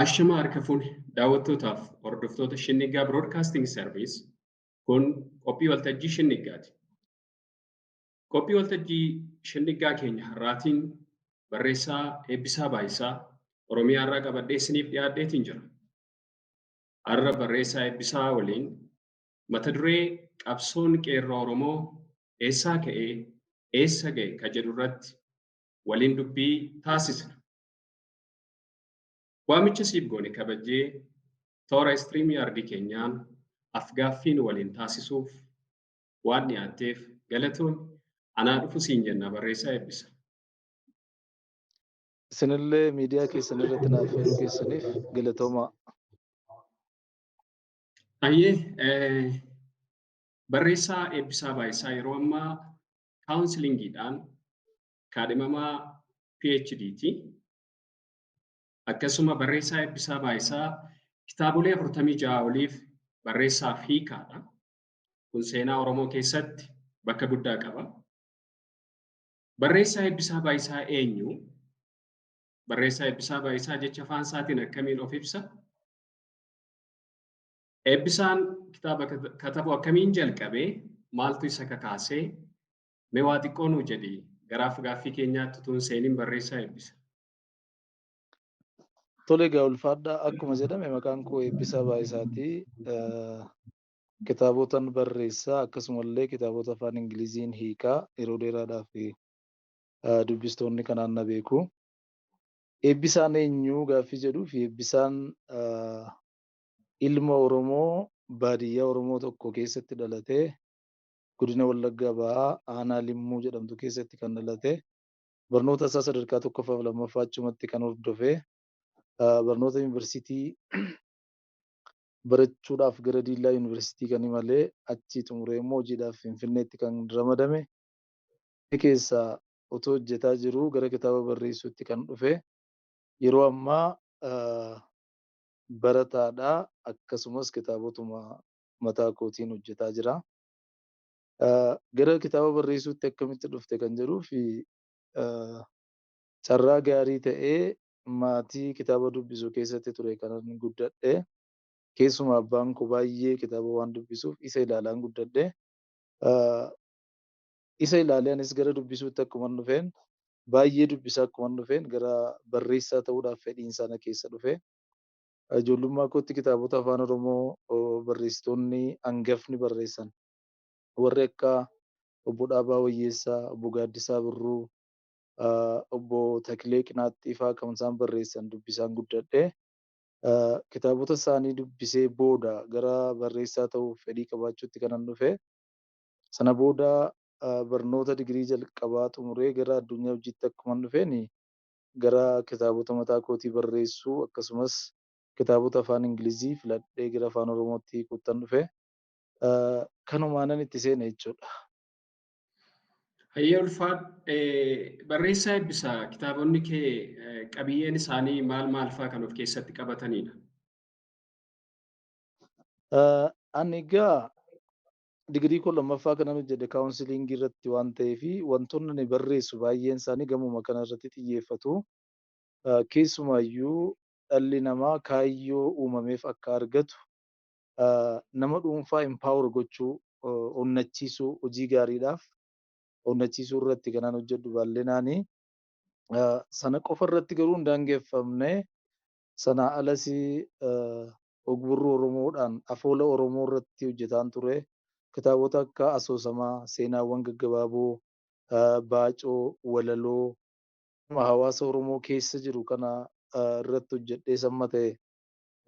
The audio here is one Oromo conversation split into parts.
Ashama harka fuuni daawwattootaaf hordoftoota Shinnigaa Broadcasting Service kun qophii waltajjii Shinnigaati. Qophii waltajjii Shinnigaa keenya har'aatiin barreessaa Eebbisaa Baayisaa Oromiyaa irraa qabadhee isiniif dhiyaadheetiin jira. Har'a barreessaa Eebbisaa waliin mata duree qabsoon qeerroo Oromoo eessaa ka'ee eessa ga'e ka jedhu irratti waliin dubbii taasisna. Waamicha siif goone kabajee toora istiriimii ardii keenyaan afgaaffiin waliin taasisuuf waan dhiyaatteef galatoon anaa dhufu siin jenna barreessaa Eebbisa. Isinillee miidiyaa keessan irratti naaf fayyaduu keessaniif galatoomaa. Barreessaa Eebbisaa Baayisaa yeroo ammaa kaawunsilingiidhaan kaadhimamaa PhD'ti. Akkasuma barreessaa Eebbisaa Baayisaa kitaabolee 46 oliif barreessaa fi hiikaadha. Kun seenaa Oromoo keessatti bakka guddaa qaba. Barreessaa Eebbisaa Baayisaa eenyu? Barreessaa Eebbisaa Baayisaa jecha afaan isaatiin akkamiin of ibsa? Eebbisaan kitaaba katabu akkamiin jalqabee maaltu isa kakaasee? Mee waa xiqqoo nuu jedhi gara afgaaffii keenyaatti utuu hin seeniin barreessaa Eebbisa. Tole egaa ulfaadhaa akkuma jedhame maqaan koo Eebbisaa Baayisaati. Kitaabotan barreessaa akkasumallee kitaabota afaan Ingiliziin hiikaa yeroo dheeraadhaaf dubbistoonni kanaan na beeku. Eebbisaan eenyu gaaffii jedhuu fi Eebbisaan ilma Oromoo baadiyyaa Oromoo tokko keessatti dhalatee godina Wallaggaa Bahaa aanaa Limmuu jedhamtu keessatti kan dhalate barnoota isaa sadarkaa 1ffaa fi 2ffaa achumatti kan hordofee barnoota yuunivarsiitii barachuudhaaf gara Diillaa yuunivarsiitii kan imalee achii xumuree immoo hojiidhaaf Finfinneetti kan ramadame. Inni keessaa otoo hojjetaa jiruu gara kitaaba barreessuutti kan dhufe yeroo ammaa barataadhaa akkasumas kitaabotuma mataa kootiin hojjetaa jira. Gara kitaaba barreessuutti akkamitti dhufte kan jedhuu fi carraa gaarii ta'ee maatii kitaaba dubbisuu keessatti ture kanan guddadhe. Keessumaa abbaan koo baay'ee kitaaba waan dubbisuuf isa ilaalaan guddadhe. Isa ilaaleenis gara dubbisuutti akkuman dhufeen baay'ee dubbisaa akkuman dhufeen gara barreessaa ta'uudhaaf fedhiin sana keessa dhufe. Ijoollummaa kootti kitaabota afaan Oromoo barreessitoonni hangafni barreessan warri akka obbo Dhaabaa Wayyeessaa, obbo Gaaddisaa Birruu, obbo Takilee Qinaaxxii fa'aa kan isaan barreessan dubbisaan guddadhe. Kitaabota isaanii dubbisee booda gara barreessaa ta'uuf fedhii qabaachuutti kanan dhufe. Sana booda barnoota digirii jalqabaa xumuree gara addunyaa hojiitti akkuman dhufeen gara kitaabota mataa kootii barreessuu akkasumas kitaabota afaan Ingilizii filadhee gara afaan Oromootti hiikuuttan dhufe. Kanumaanan itti seene jechuudha. Hayyee ulfaadha. Barreessaa Eebbisaa kitaabonni kee qabiyyeen isaanii maal fa'aa kan of keessatti qabatanidha? Ani egaa digirii koo lammaffaa kanan hojjedhe kaawunsilingii irratti waan ta'eef wantoonni ani barreessu baay'een isaanii gamuma kana irratti xiyyeeffatu. Keessumaayyuu dhalli namaa kaayyoo uumameef akka argatu nama dhuunfaa empower gochuu, onnachiisuu, hojii gaariidhaaf onnachiisuu irratti kanan hojjedhu bal'inaanii. Sana qofa irratti garuu hin daangeffamne sanaa alas ogbarruu Oromoodhaan afoola Oromoo irratti hojjetaan ture. Kitaabota akka asoosamaa, seenaawwan gaggabaaboo, baacoo, walaloo hawaasa Oromoo keessa jiru kana irratti hojjedhee samma ta'e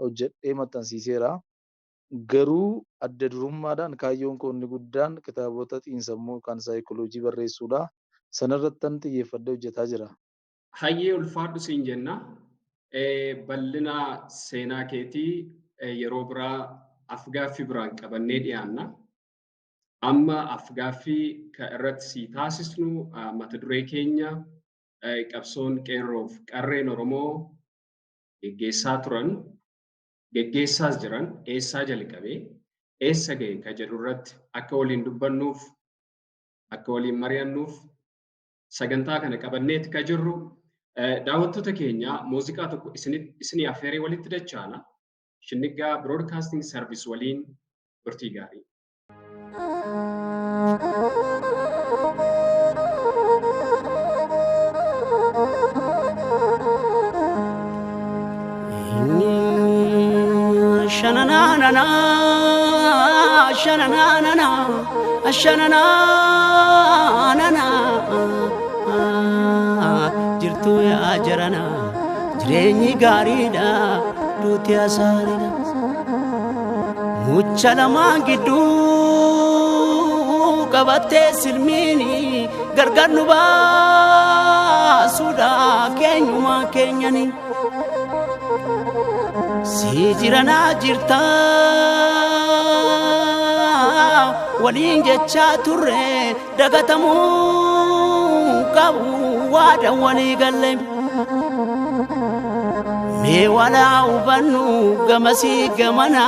hojjedhee maxxansiiseera. Garuu adda durummaadhaan kaayyoon koo inni guddaan kitaabota xiinsammuu yookaan saayikooloojii barreessuudha. Sanarrattan xiyyeeffadhee hojjetaa jira. Hayyee ulfaadhu siin jenna. Bal'ina seenaa keetii yeroo biraa afgaaffii biraan qabannee dhiyaanna. Amma afgaaffii irratti si taasisnu mata duree keenya qabsoon qeerroof qarreen Oromoo geggeessaa turan, geggeessaas jiran eessaa jalqabee eessa ga'e ka jedhu irratti akka waliin dubbannuuf, akka waliin mari'annuuf sagantaa kana qabanneeti ka jirru. Daawwattoota keenya muuziqaa tokko isinii affeeree walitti dachaana. Shinnigaa Broadcasting Service waliin turtii gaarii. Shananana, shananana, shananana, jirtu yaa jarana, jireenyi gaariidha, duuti asaariidha. Mucha lamaan gidduu qabattee silmiini gargar nu baasuudha keenyuma keenyani. Si jirana jirta waliin jecha turre dagatamuu qabu waada walii galle. Mee walaa hubannu gamasii gamana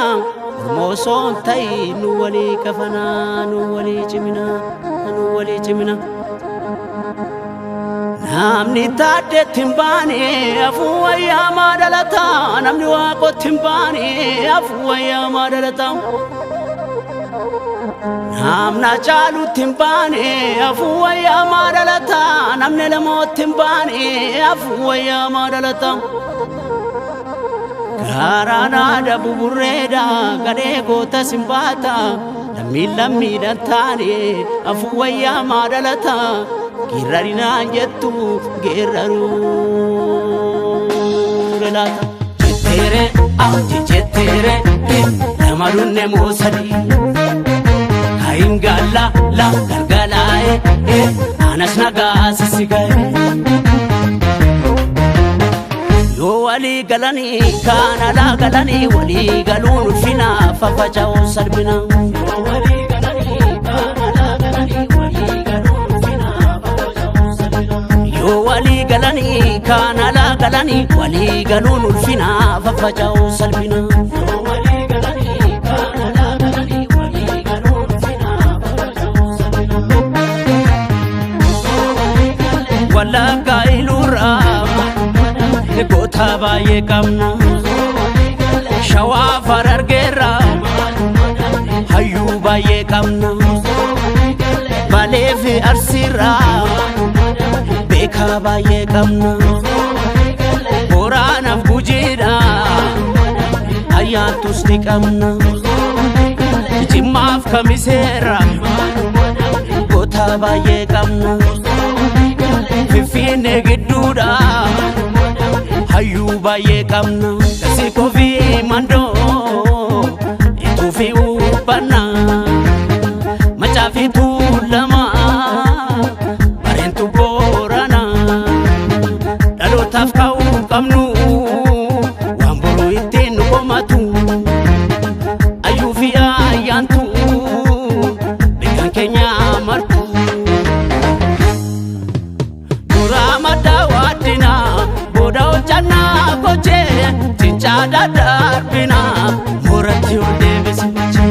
ormoosoon ta'i nu walii kafana nu walii cimina. Namni taaddeetti hin baane afuu wayyaa dhalata namni waaqotti hin baane afuu wayyaa dhalata. Namna caalutti hin baane afuu wayyaa dhalata namni lamootti hin baane afuu wayyaa dhalata. Gaaraanaadha buburreedha gadhee goota simbaata lammiidhaan taane afuu wayyaa dhalata. Girrarinaan jettu geerraruu relaata. Jetteere ati jetteere nama dunne moosadi. Hayin gaala la galgalaa'e anas nagaa sisigaa'e. Yoo walii galanii kaan alaa galanii walii galuun ulfina fafaca'uu salphina. Walii galanii kaan alaa galanii walii galuun ulfina fafaca'uu salphina. Wallaggaa Iluurraa goota baay'ee qabna. Shawaa Harargeerraa hayyuu baay'ee qabna. Baalee fi Arsiirraa beekaa baay'ee qabna. Boraanaaf Gujiidha ayyaantus ni qabna. Jimmaaf Kamiseerra goota baay'ee qabna. Finfinnee gidduudha hayyuu baay'ee qabna. Kasirkoo fi Mandoo ituu fi Ubbanna Macaa fi Tuulamaa Bareentuu Boorana dhalootaaf ka'uu qabnu waan boruu ittiin nu komatu ayyuu fi ayyaantu beekan keenya martu. Duraa maddaa waaddina booda hojjannaa kochee cincaadha darbina mooratti ol deebisicha.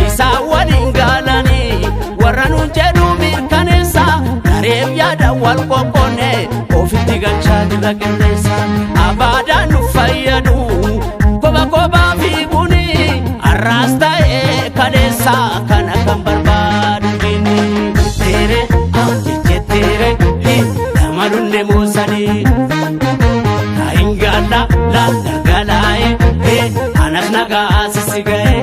Isaa waliin gaalanii warra nuun jedhu mirkaneessa gareef yaada wal qoqqoonne ofitti galchaa jirra qilleessa. Abaadaan nu fayyadu kopha kophaa fiiguni arraas ta'ee kaleessa kana kan barbaadu inni. Jetteere ati jetteere nama dunne moosanii. Hayin gaala la galgalaa'e anas nagaa sisigaa'e.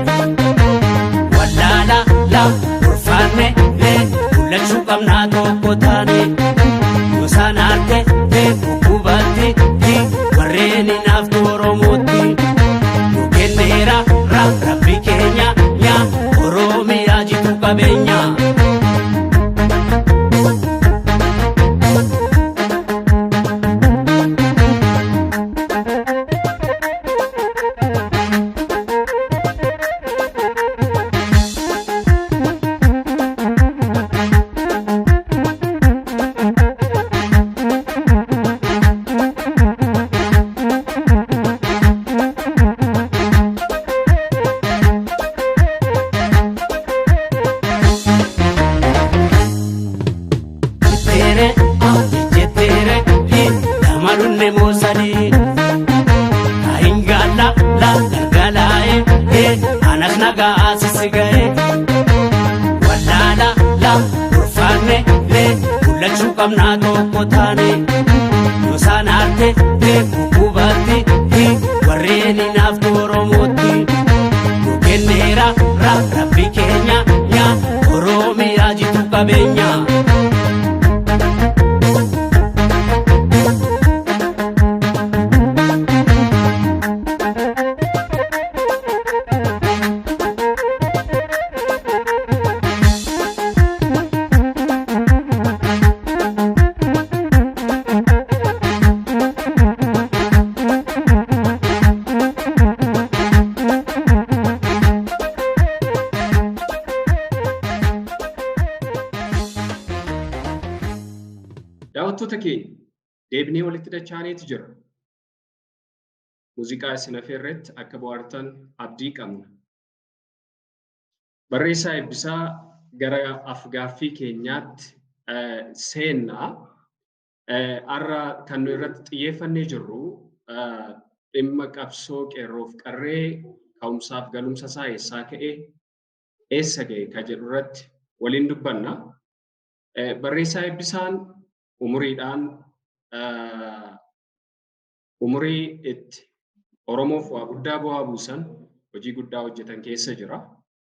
Wallaala la urfaanne mul'achuu qabnaa tokko taane. Yosaan arte kubbatti warreen hinaaftu Oromootti. Nu kenneera rabbi keenya yaa Oromiyaa jitu qabeenya. nagaa sisiga'e wallaala la urfaanne lee mul'achuu qabnaa tokko taane yoo saanaarte guggubaatti warreen hinaaftu Oromootti nu kenneera rabbi keenya yaa Oromiyaa jitu qabeenya. Daawwattoota keenya deebinee walitti dachaaneeti jira. Muuziqaa isin affeerretti akka bohaartan abdii qabna. Barreessaa Eebbisaa gara af-gaaffii keenyaatti seennaa. Har'a kan nu irratti xiyyeeffannee jirru dhimma qabsoo qeerroof qarree ka'umsaaf galumsa isaa eessaa ka'ee eessa ga'e ka jedhu irratti waliin dubbanna. Barreessaa Eebbisaan umuriidhaan umurii itti Oromoof waa guddaa bu'aa buusan hojii guddaa hojjetan keessa jira.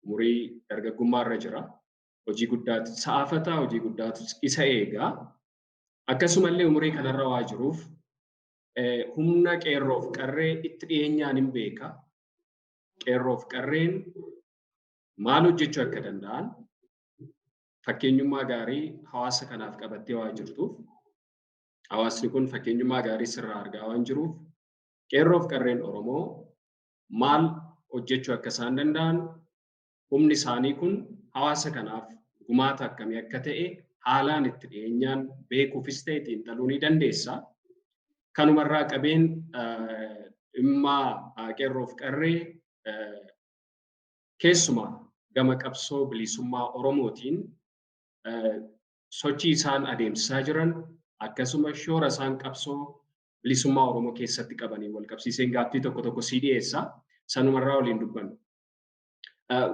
Umurii dargaggummaarra jira. Hojii guddaatu sa'aafataa, hojii guddaatu isa eegaa. Akkasumallee umurii kanarra waa jiruuf humna qeerroof qarree itti dhiyeenyaan hin beeka. Qeerroof qarreen maal hojjechuu akka danda'an fakkeenyummaa gaarii hawaasa kanaaf qabattee waa jirtuuf hawaasni kun fakkeenyummaa gaarii sirraa argaa waan jiruuf qeerroof qarreen Oromoo maal hojjechuu akka isaan danda'an humni isaanii kun hawaasa kanaaf gumaata akkamii akka ta'e haalaan itti dhiyeenyaan beekuufis ta'e xiinxaluu ni dandeessa. Kanumarraa qabeen dhimma qeerroof qarree keessumaa gama qabsoo bilisummaa Oromootiin sochii isaan adeemsisaa jiran akkasuma shoora isaan qabsoo bilisummaa Oromoo keessatti qabanii wal qabsiiseen gaaffii tokko sii dhiyeessa. Sanumarraa waliin dubbannu.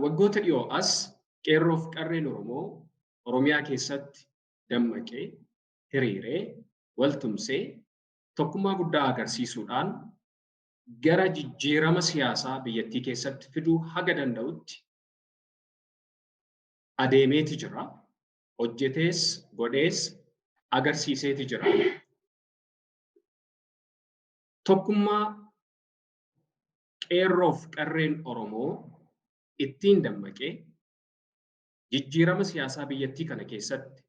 Waggoota dhiyoo as qeerroof qarreen Oromoo Oromiyaa keessatti dammaqee hiriiree waltumsee tokkummaa guddaa agarsiisuudhaan gara jijjiirama siyaasaa biyyattii keessatti fiduu haga danda'utti adeemeeti jira. Hojjetees godhees agarsiiseeti jira. Tokkummaa qeerroof qarreen Oromoo ittiin dammaqee jijjiirama siyaasaa biyyattii kana keessatti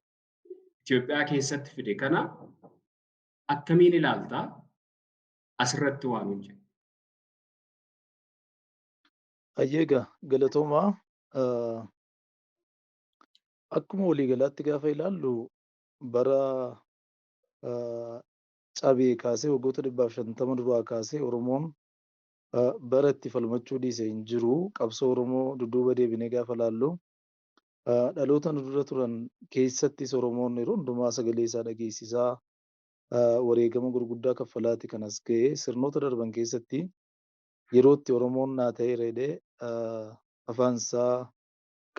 Itoophiyaa keessatti fide kana akkamiin ilaaltaa? Asirratti waan hin jedhu. Ayyeega galatoomaa akkuma waliigalaatti gaafa ilaallu bara cabee kaasee waggoota 150 duraa kaasee Oromoon bara itti falmachuu dhiise hin jiru. Qabsoo Oromoo dudduuba deebinee gaafa ilaallu dhaloota nu dura turan keessattis Oromoon yeroo hundumaa sagalee isaa dhageessisaa wareegama gurguddaa kaffalaati kan as ga'e. Sirnoota darban keessatti yeroo itti Oromoon naa ta'e reedee afaan isaa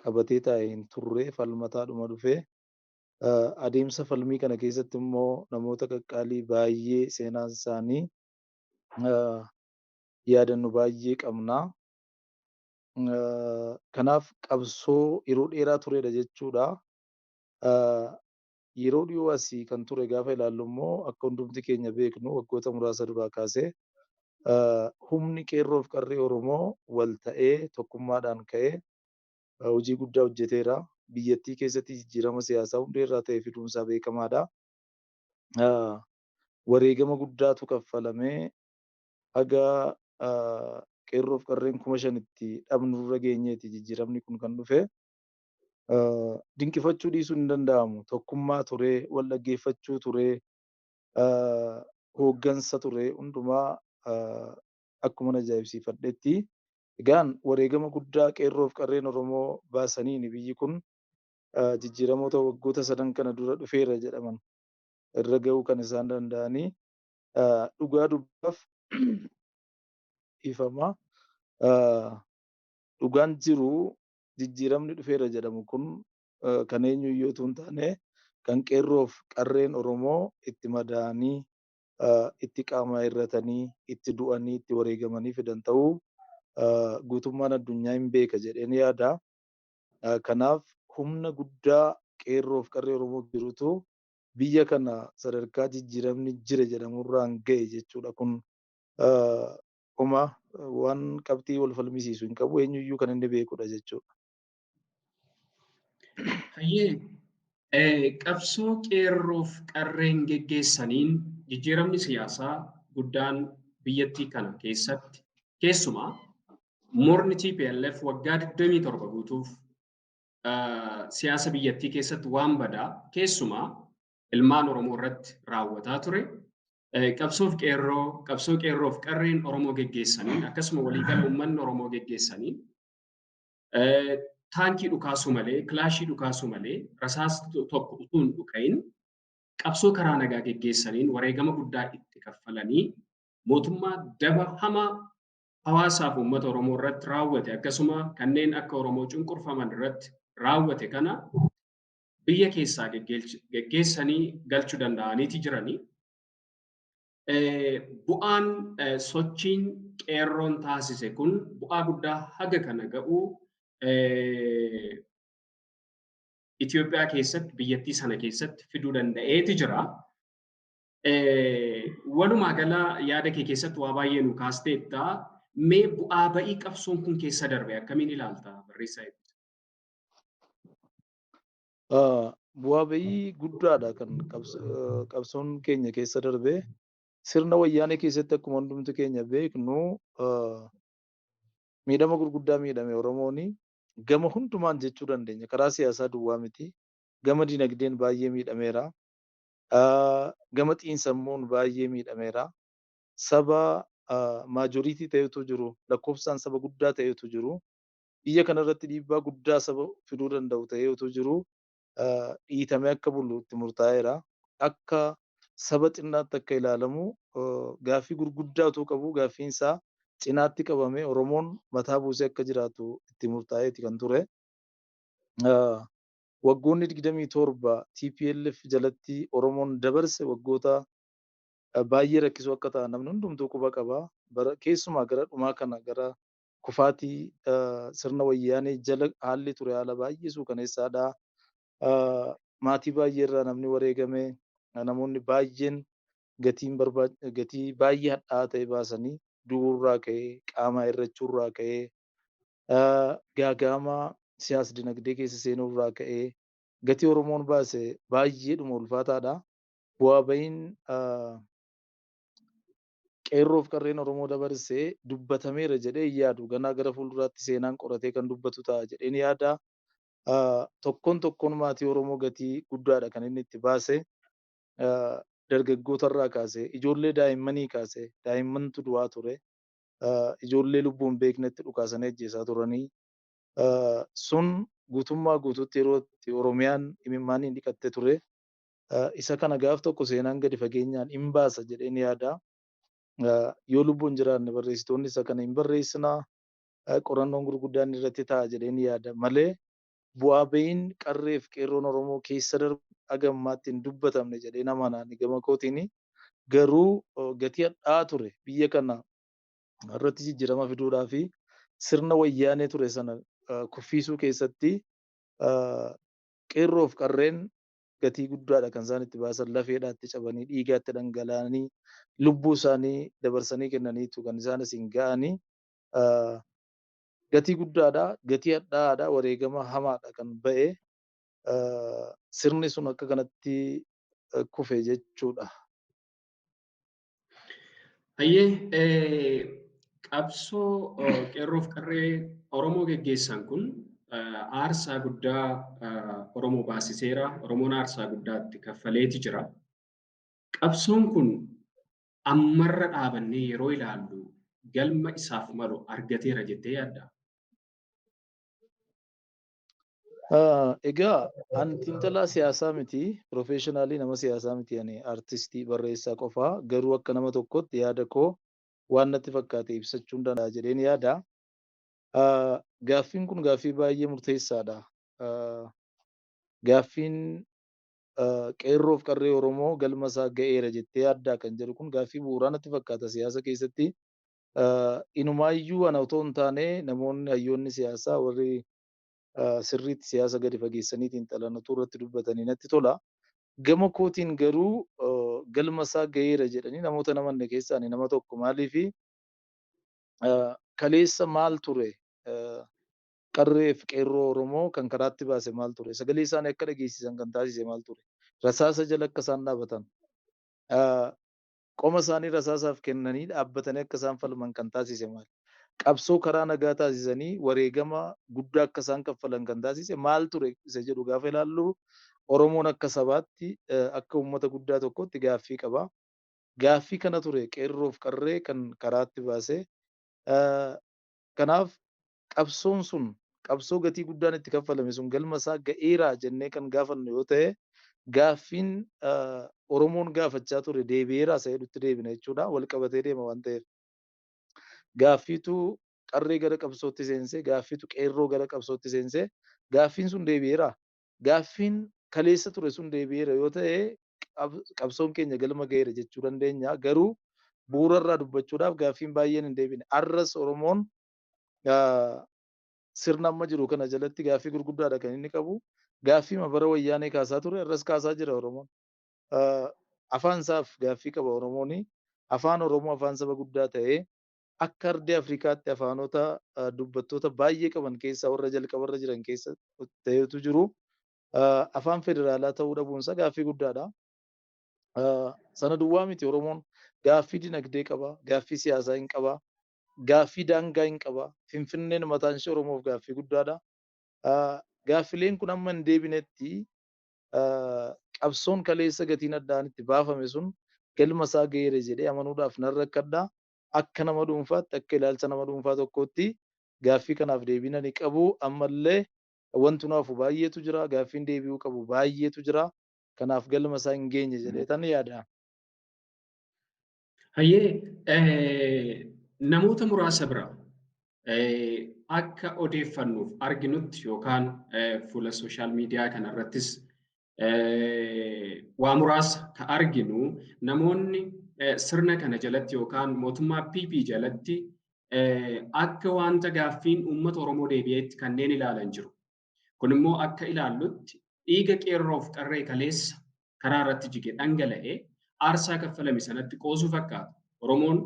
qabatee taa'ee hin turre falmataadhuma dhufee adeemsa falmii kana keessatti immoo namoota qaqqaalii baay'ee seenaan isaanii yaadannu baay'ee qabna. Kanaaf qabsoo yeroo dheeraa turedha jechuudha. Yeroo dhiyoo asii kan ture gaafa ilaallu immoo akka hundumti keenya beeknu waggoota muraasa duraa kaasee humni qeerroof qarree Oromoo wal ta'ee tokkummaadhaan ka'ee hojii guddaa hojjeteera. Biyyattii keessatti jijjiirama siyaasaa hundeerraa ta'e fiduunsaa beekamaadha. Wareegama guddaatu kaffalamee haga qeerroof qarreen 5,000 dhabnurra geenyeeti jijjiiramni kun kan dhufe. Dinqifachuu dhiisuun hin danda'amu. Tokkummaa ture, wal dhaggeeffachuu ture, hooggansa ture hundumaa akkuma ajaa'ibsiifadhetti. Egaan wareegama guddaa qeerroof qarreen Oromoo baasaniin biyyi kun jijjiiramoota waggoota 3 kana dura dhufeera jedhaman irra ga'uu kan isaan danda'anii dhugaa dubbaaf ifama. dhugaan jiru jijjiiramni dhufeera jedhamu kun kan eenyuyyuu utuu hin taane kan qeerroof qarreen Oromoo itti madaa'anii itti qaama hir'atanii itti du'anii itti wareegamanii fidan ta'uu guutummaan addunyaa hin beeka jedheen yaada. Kanaaf humna guddaa qeerroof qarree Oromoo jirutu biyya kana sadarkaa jijjiiramni jira jedhamurraan ga'e jechuudha. Kun waan qabxii wal falmisiisu hin qabu eenyuyyuu kan inni beekudha jechuudha. Qabsoo qeerroof qarreen geggeessaniin jijjiiramni siyaasaa guddaan biyyattii kana keessatti keessumaa morni TPLF waggaa 27 guutuuf siyaasa biyyattii keessatti waan badaa keessumaa ilmaan Oromoo irratti raawwataa ture. Qabsoo qeerroof qarreen Oromoo geggeessaniin akkasuma waliigala uummanni Oromoo geggeessaniin taankii dhukaasuu malee, kilaashii dhukaasuu malee, rasaasa tokko utuu hin dhukaa'in qabsoo karaa nagaa geggeessaniin wareegama guddaa itti kaffalanii mootummaa daba hamaa hawaasaaf uummata Oromoo irratti raawwate akkasuma kanneen akka Oromoo cunqurfaman irratti raawwate kana biyya keessaa geggeessanii galchuu danda'aniiti jiranii. Bu'aan sochiin qeerroon taasise kun bu'aa guddaa haga kana ga'uu Itoophiyaa keessatti biyyattii sana keessatti fiduu danda'eeti jira. Walumaa gala yaada kee keessatti waa baay'ee nu kaasteetta. Mee bu'aa ba'ii qabsoon kun keessa darbe akkamiin ilaalta barreessaa? Bu'aa ba'ii guddaadha kan qabsoon keenya keessa darbe. Sirna wayyaanee keessatti akkuma hundumti keenya beeknu miidhama gurguddaa miidhame Oromooni. Gama hundumaan jechuu dandeenya. Karaa siyaasaa duwwaa miti. Gama dinagdeen baay'ee miidhameera. Gama xiinsammuun baay'ee miidhameera. Saba maajoriitii ta'etu jiru. Lakkoofsaan saba guddaa ta'etu jiru. Biyya kanarratti dhiibbaa guddaa saba fiduu danda'u ta'etu jiru. Dhiitamee akka bulu itti murtaa'eera. Akka saba xinnaatti akka ilaalamu gaaffii gurguddaa utuu qabu gaaffiinsaa cinaatti qabame Oromoon mataa buusee akka jiraatu itti murtaa'eeti kan ture. Waggoonni 27 TPLF jalatti Oromoon dabarse waggoota baay'ee rakkisoo akka ta'an namni hundumtuu quba qaba. Keessumaa gara dhumaa kana gara kufaatii sirna wayyaanee jala haalli ture haala baay'ee suukaneessaadha. Maatii baay'ee irraa namni wareegame namoonni baay'een gatii baay'ee hadhaa'aa ta'e baasanii du'uurraa ka'ee qaama irrachuurraa ka'ee gaaga'ama siyaas dinagdee keessa seenuurraa ka'ee gatii Oromoon baase baay'eedhuma ulfaataadha. Bu'aa ba'iin qeerroof qarreen Oromoo dabarsee dubbatameera jedhee yaadu ganaa gara fuulduraatti seenaan qoratee kan dubbatu ta'a jedheen yaada. Tokkoon maatii Oromoo gatii guddaadha kan inni itti baase. Dargaggootarraa kaasee ijoollee daa'immanii kaasee daa'immantu du'aa ture. Ijoollee lubbuun beeknetti dhukaasanii ajjeesaa turanii. Sun guutummaa guutuutti yeroo itti Oromiyaan imimmaaniin dhiqattee ture. Isa kana gaaf tokko seenaan gadi fageenyaan hin baasa jedheen yaada. Yoo lubbuun jiraanne barreessitoonni isa kana hin barreessinaa. Qorannoon gurguddaan irratti ta'a jedheen yaada malee bu'aa ba'iin qarreef qeerroon Oromoo keessa darbu hagammaatti hin dubbatamne jedhee nama naani gama kootiin garuu gatii hadhaa'aa ture biyya kana irratti jijjiirama fiduudhaa fi sirna wayyaanee ture sana kuffisuu keessatti qeerroof qarreen gatii guddaadha kan isaan itti baasan lafeedhaatti cabanii dhiigaatti dhangala'anii lubbuu isaanii dabarsanii kennaniitu kan isaan asiin ga'anii gatii guddaadha gatii hadhaa'aadha wareegama hamaadha kan ba'e sirni sun akka kanatti kufe jechuudha. Qabsoo qeerroof qarree Oromoo geggeessan kun aarsaa guddaa Oromoo baasiseera. Oromoon aarsaa guddaatti kaffaleeti jira. Qabsoon kun ammarra dhaabannee yeroo ilaallu galma isaaf malu argateera jettee yaadda? Egaa ani xiinxalaa siyaasaa miti, piroofeeshinaalii nama siyaasaa miti, ani aartistii barreessaa qofaa garuu akka nama tokkotti yaada koo waan natti fakkaate ibsachuu danda'a jedheen yaada. gaaffiin kun gaaffii baay'ee murteessaadha. Gaaffiin qeerroof qarree Oromoo galma isaa ga'eera jettee yaaddaa kan jedhu kun gaaffii bu'uuraa natti fakkaata siyaasa keessatti. Inumaayyuu ana otoo hin taane namoonni hayyoonni siyaasaa warri sirriitti siyaasa gadi fageessaniitiin xalanatu irratti dubbatanii natti tola. Gama kootiin garuu galma isaa ga'eera jedhanii namoota namanne keessaa ani nama tokko maaliifi kaleessa maal ture qarree fi qeerroo Oromoo kan karaatti baase maal ture sagalee isaanii akka dhageessisan kan taasise maal ture rasaasa jala akka isaan dhaabatan qoma isaanii rasaasaaf kennanii dhaabbatanii akka isaan falman kan taasise maal qabsoo karaa nagaa taasisanii wareegama guddaa akka isaan kaffalan kan taasise maal ture isa jedhu gaafa ilaallu Oromoon akka sabaatti akka uummata guddaa tokkotti gaaffii qaba. Gaaffii kana ture qeerroof qarree kan karaatti baase. Kanaaf qabsoon sun qabsoo gatii guddaan itti kaffalame sun galma isaa ga'eera jennee kan gaafannu yoo ta'e gaaffiin Oromoon gaafachaa ture deebi'eera isa jedhutti deebina jechuudha. Wal qabatee deema waan ta'eef. Gaaffiitu qarree gara qabsootti seensee gaaffiitu qeerroo gara qabsootti seensee gaaffiin sun deebi'eera. Gaaffiin kaleessa ture sun deebi'eera yoo ta'e qabsoon keenya galma ga'eera jechuu dandeenya. Garuu bu'uurarraa dubbachuudhaaf gaaffiin baay'een hin deebine. Arras Oromoon sirna amma jiru kana jalatti gaaffii gurguddaadha kan inni qabu. Gaaffii bara wayyaanee kaasaa ture arras kaasaa jira Oromoon. Afaan isaaf gaaffii qaba Oromoon. Afaan Oromoo afaan saba guddaa ta'ee akka ardii Afrikaatti afaanota dubbattoota baay'ee qaban keessaa warra jalqabarra jiran keessa ta'etu jiru. Afaan federaalaa ta'uu dhabuunsa gaaffii guddaadha. Sana duwwaa miti Oromoon gaaffii dinagdee qaba, gaaffii siyaasaa hin qaba, gaaffii daangaa hin qaba. Finfinneen mataan ishee Oromoof gaaffii guddaadha. Gaaffileen kun amma hin deebinetti qabsoon kaleessa gatiin addaan itti baafame sun galma isaa ga'eera jedhee amanuudhaaf nan rakkadha. Akka nama dhuunfaatti akka ilaalcha nama dhuunfaa tokkootti gaaffii kanaaf deebii ni qabu. Ammallee wanti naafu baay'eetu jira. Gaaffiin deebi'uu qabu baay'eetu jira. Kanaaf galma isaa hin geenye jedhee tan yaada. Hayyee namoota muraasa bira akka odeeffannuuf arginutti yookaan fuula sooshaal miidiyaa kanarrattis waa muraasa ka arginu namoonni sirna kana jalatti yookaan mootummaa PP jalatti akka wanta gaaffiin uummata Oromoo deebi'eetti kanneen ilaalan jiru. Kun immoo akka ilaallutti dhiiga qeerroof qarree kaleessa karaa irratti jige dhangala'ee aarsaa kaffalame sanatti qoosuu fakkaata. Oromoon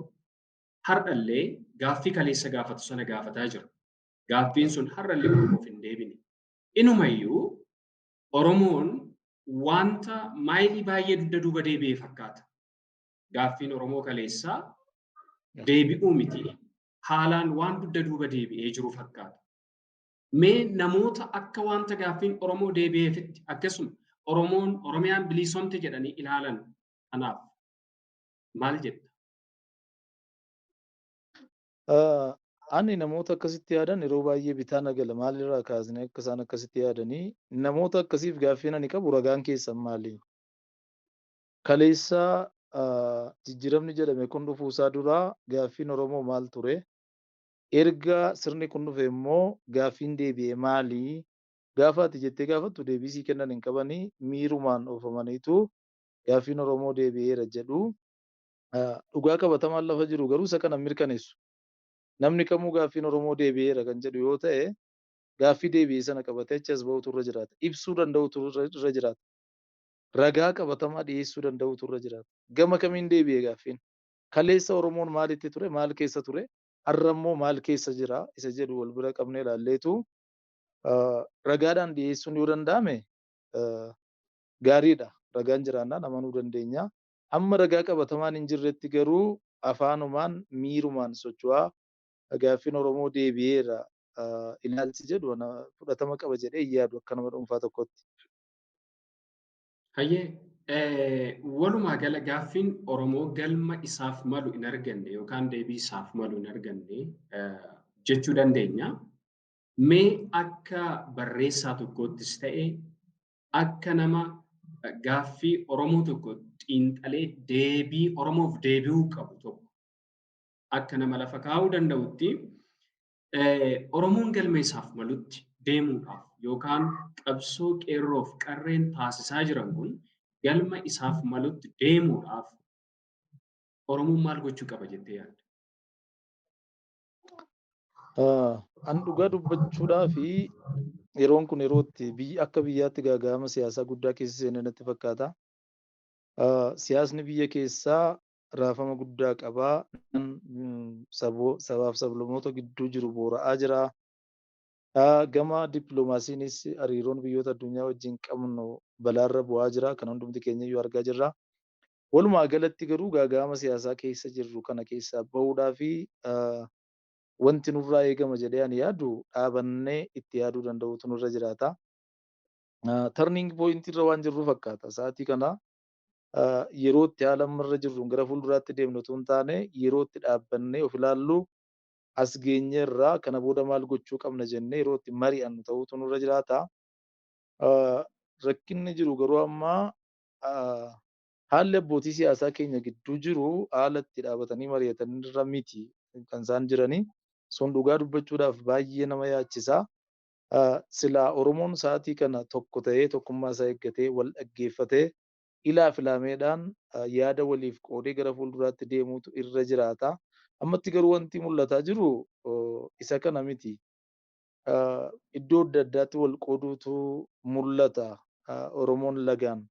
har'allee gaaffii kaleessa gaafatu sana gaafataa jira. Gaaffiin sun har'allee Oromoof hin deebine. Inumayyuu Oromoon wanta maayilii baay'ee dugda duuba deebi'ee fakkaata. Gaaffiin Oromoo kaleessaa deebi'uu miti. Haalaan waan dugda duuba deebi'ee jiru fakkaata. Mee namoota akka wanta gaaffiin Oromoo deebi'eefitti akkasuma Oromiyaan bilisoomte jedhanii ilaalan kanaaf maal jedha? Ani namoota akkasitti yaadan yeroo baay'ee bitaa nagala maalirraa kaasnee akka isaan akkasitti yaadanii namoota akkasiif gaaffiin ani qabu ragaan keessan maali? Kaleessa jijjiiramni jedhame kun dhufuusaa duraa gaaffiin Oromoo maal ture? Erga sirni kun dhufe immoo gaaffiin deebi'e maali? Gaafa ati jettee gaafattu deebisii kennan hin qabanii miirumaan oofamaniitu gaaffiin Oromoo deebi'eera jedhu. Dhugaa qabatamaan lafa jiru garuu isa kana mirkaneessu. Namni kamuu gaaffiin Oromoo deebi'eera kan jedhu yoo ta'e gaaffii deebi'ee sana qabatee achi as bahutu irra jiraata. Ibsuu danda'utu irra jiraata. Ragaa qabatamaa dhiyeessuu danda'utu irra jiraata. Gama kamiin deebi'ee gaaffiin? Kaleessa Oromoon maalitti ture? Maal keessa ture? Har'a immoo maal keessa jira? Isa jedhu wal bira qabnee ilaalleetu ragaadhaan dhiyeessuun yoo danda'ame gaariidha. Ragaan jiraannaan amanuu dandeenya. Amma ragaa qabatamaan hin jirretti garuu afaanumaan miirumaan socho'aa gaaffiin Oromoo deebi'eera ilaalchi jedhu fudhatama qaba jedhee yaadu akka nama dhuunfaa tokkotti. Hayyee walumaa gala gaaffiin Oromoo galma isaaf malu hin arganne yookaan deebii isaaf malu hin arganne jechuu dandeenya. Mee akka barreessaa tokkottis ta'e akka nama gaaffii Oromoo tokko xiinxalee deebii Oromoof deebi'uu qabu tokko akka nama lafa kaa'uu danda'utti Oromoon galma isaaf malutti deemuudhaaf yookaan qabsoo qeerroof qarreen taasisaa jiran kun galma isaaf malutti deemuudhaaf Oromoon maal gochuu qaba jettee yaadda? An dhugaa dubbachuudhaa fi yeroon kun yerootti akka biyyaatti gaaga'ama siyaasaa guddaa keessa seenee natti fakkaata. Siyaasni biyya keessaa raafama guddaa qabaa. Sabaaf sablammoota gidduu jiru boora'aa jira. Gama dippiloomaasiinis hariiroon biyyoota addunyaa wajjin qabnu balaarra bu'aa jira. Kan hundumti keenya iyyuu argaa jirra. Walumaa galatti garuu gaaga'ama siyaasaa keessa jirru kana keessaa bahuudhaa fi wanti nurraa eegama jedhee ani yaadu dhaabannee itti yaaduu danda'utu nurra jiraata. Turning point irra waan jirru fakkaata. Sa'aatii kana yeroo itti haala ammarra jirru gara fuulduraatti deemnu osoo hin taane yeroo itti dhaabbannee of ilaallu as geenye irraa kana booda maal gochuu qabna jennee yeroo itti mari'annu ta'utu nurra jiraata. Rakkinni jiru garuu ammaa haalli abbootii siyaasaa keenya gidduu jiru haala itti dhaabatanii mari'atan irra miti kan isaan jiranii. Sun dhugaa dubbachuudhaaf baay'ee nama yaachisa. Silaa Oromoon sa'aatii kana tokko ta'ee tokkummaa isaa eeggatee wal dhaggeeffatee ilaa filaameedhaan yaada waliif qoodee gara fuulduraatti deemuutu irra jiraata. Ammatti garuu wanti mul'ataa jiru isa kana miti. Iddoo adda addaatti wal qooduutu mul'ata. Oromoon lagaan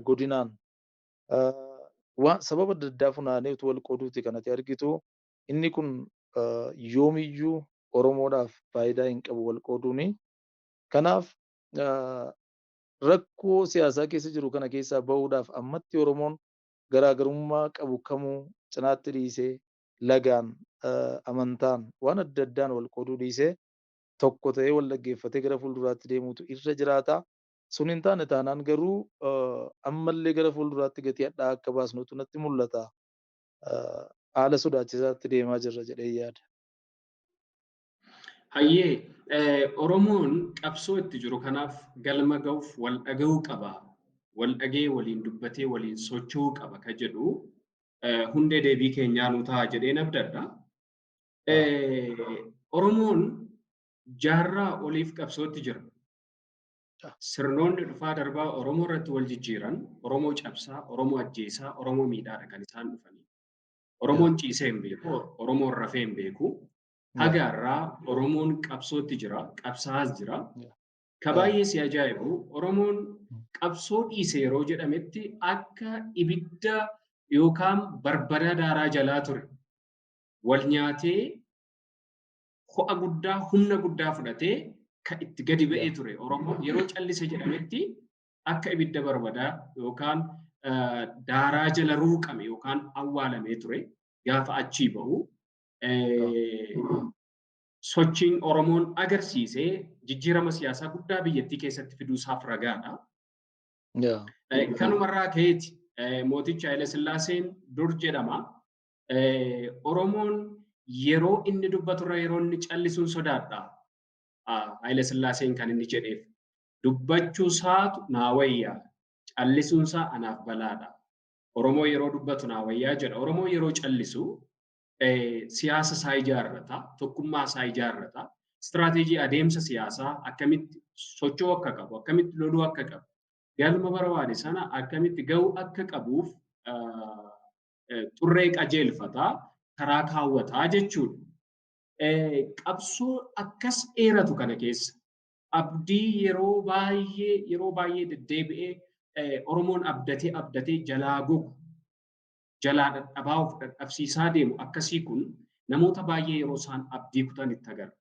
godinaan sababa adda addaa funaanee utuu wal qooduuti kanatti argitu. Inni kun yoomiyyuu Oromoodhaaf faayidaa hin qabu wal qooduuni. Kanaaf rakkoo siyaasaa keessa jiru kana keessaa bahuudhaaf ammatti Oromoon garaagarummaa qabu kamuu cinaatti dhiisee lagaan amantaan waan adda addaan wal qooduu dhiisee tokko ta'ee wal dhaggeeffatee gara fuulduraatti deemuutu irra jiraata. Sun hin taane taanaan garuu ammallee gara fuulduraatti gatii hadhaa akka baasnutu natti mul'ata. Haala sodaachisaatti deemaa jirra jedhee yaada. Hayyee Oromoon qabsoo itti jiru kanaaf galma ga'uuf wal dhaga'uu qaba. Wal dhagee waliin dubbatee waliin socho'uu qaba ka jedhu hundee deebii keenyaa nu ta'a jedhee nabdadha. Oromoon jaarraa oliif qabsootti jira. Sirnoonni dhufaa darbaa Oromoo irratti wal jijjiiran, Oromoo cabsaa, Oromoo ajjeesaa, Oromoo miidhaadha kan isaan dhufanii. Oromoon ciisee hin beeku, Oromoon rafee hin beeku. Hagaarraa Oromoon qabsootti jira, qabsaa'as jira. Ka baay'ee si ajaa'ibu Oromoon qabsoo dhiise yeroo jedhametti akka ibidda yookaan barbada daaraa jalaa ture. Wal nyaatee ho'a guddaa, humna guddaa fudhatee kan itti gadi ba'ee ture. Oromoon yeroo callise jedhametti akka ibidda barbadaa yookaan daaraa jala ruuqame yookaan awwaalamee ture. Gaafa achii bahu sochiin Oromoon agarsiisee jijjiirama siyaasaa guddaa biyyattii keessatti fiduusaaf ragaadha. Kanumarraa ka'eeti mootichi Haile Sillaaseen dur jedhama. Oromoon yeroo inni dubbaturra yeroo inni callisuun sodaadha. Haile Sillaaseen kan inni jedheef dubbachuusaatu naa wayyaa callisuunsaa anaaf balaadha. Oromoo yeroo dubbatu naa wayyaa jedha. Oromoo yeroo callisu siyaasa isaa ijaarrata, tokkummaa isaa ijaarrata, istiraateejii adeemsa siyaasaa akkamitti socho'uu akka qabu, akkamitti loluu akka qabu, galma barbaade sana akkamitti ga'uu akka qabuuf xurree qajeelfataa, karaa kaawwataa jechuudha. Qabsoo akkas dheeratu kana keessa abdii yeroo baay'ee deddeebi'ee Oromoon abdatee jalaa gogu jalaa dadhabaa of dadhabsiisaa deemu akkasii kun namoota baay'ee yeroo isaan abdii kutan itti agarra.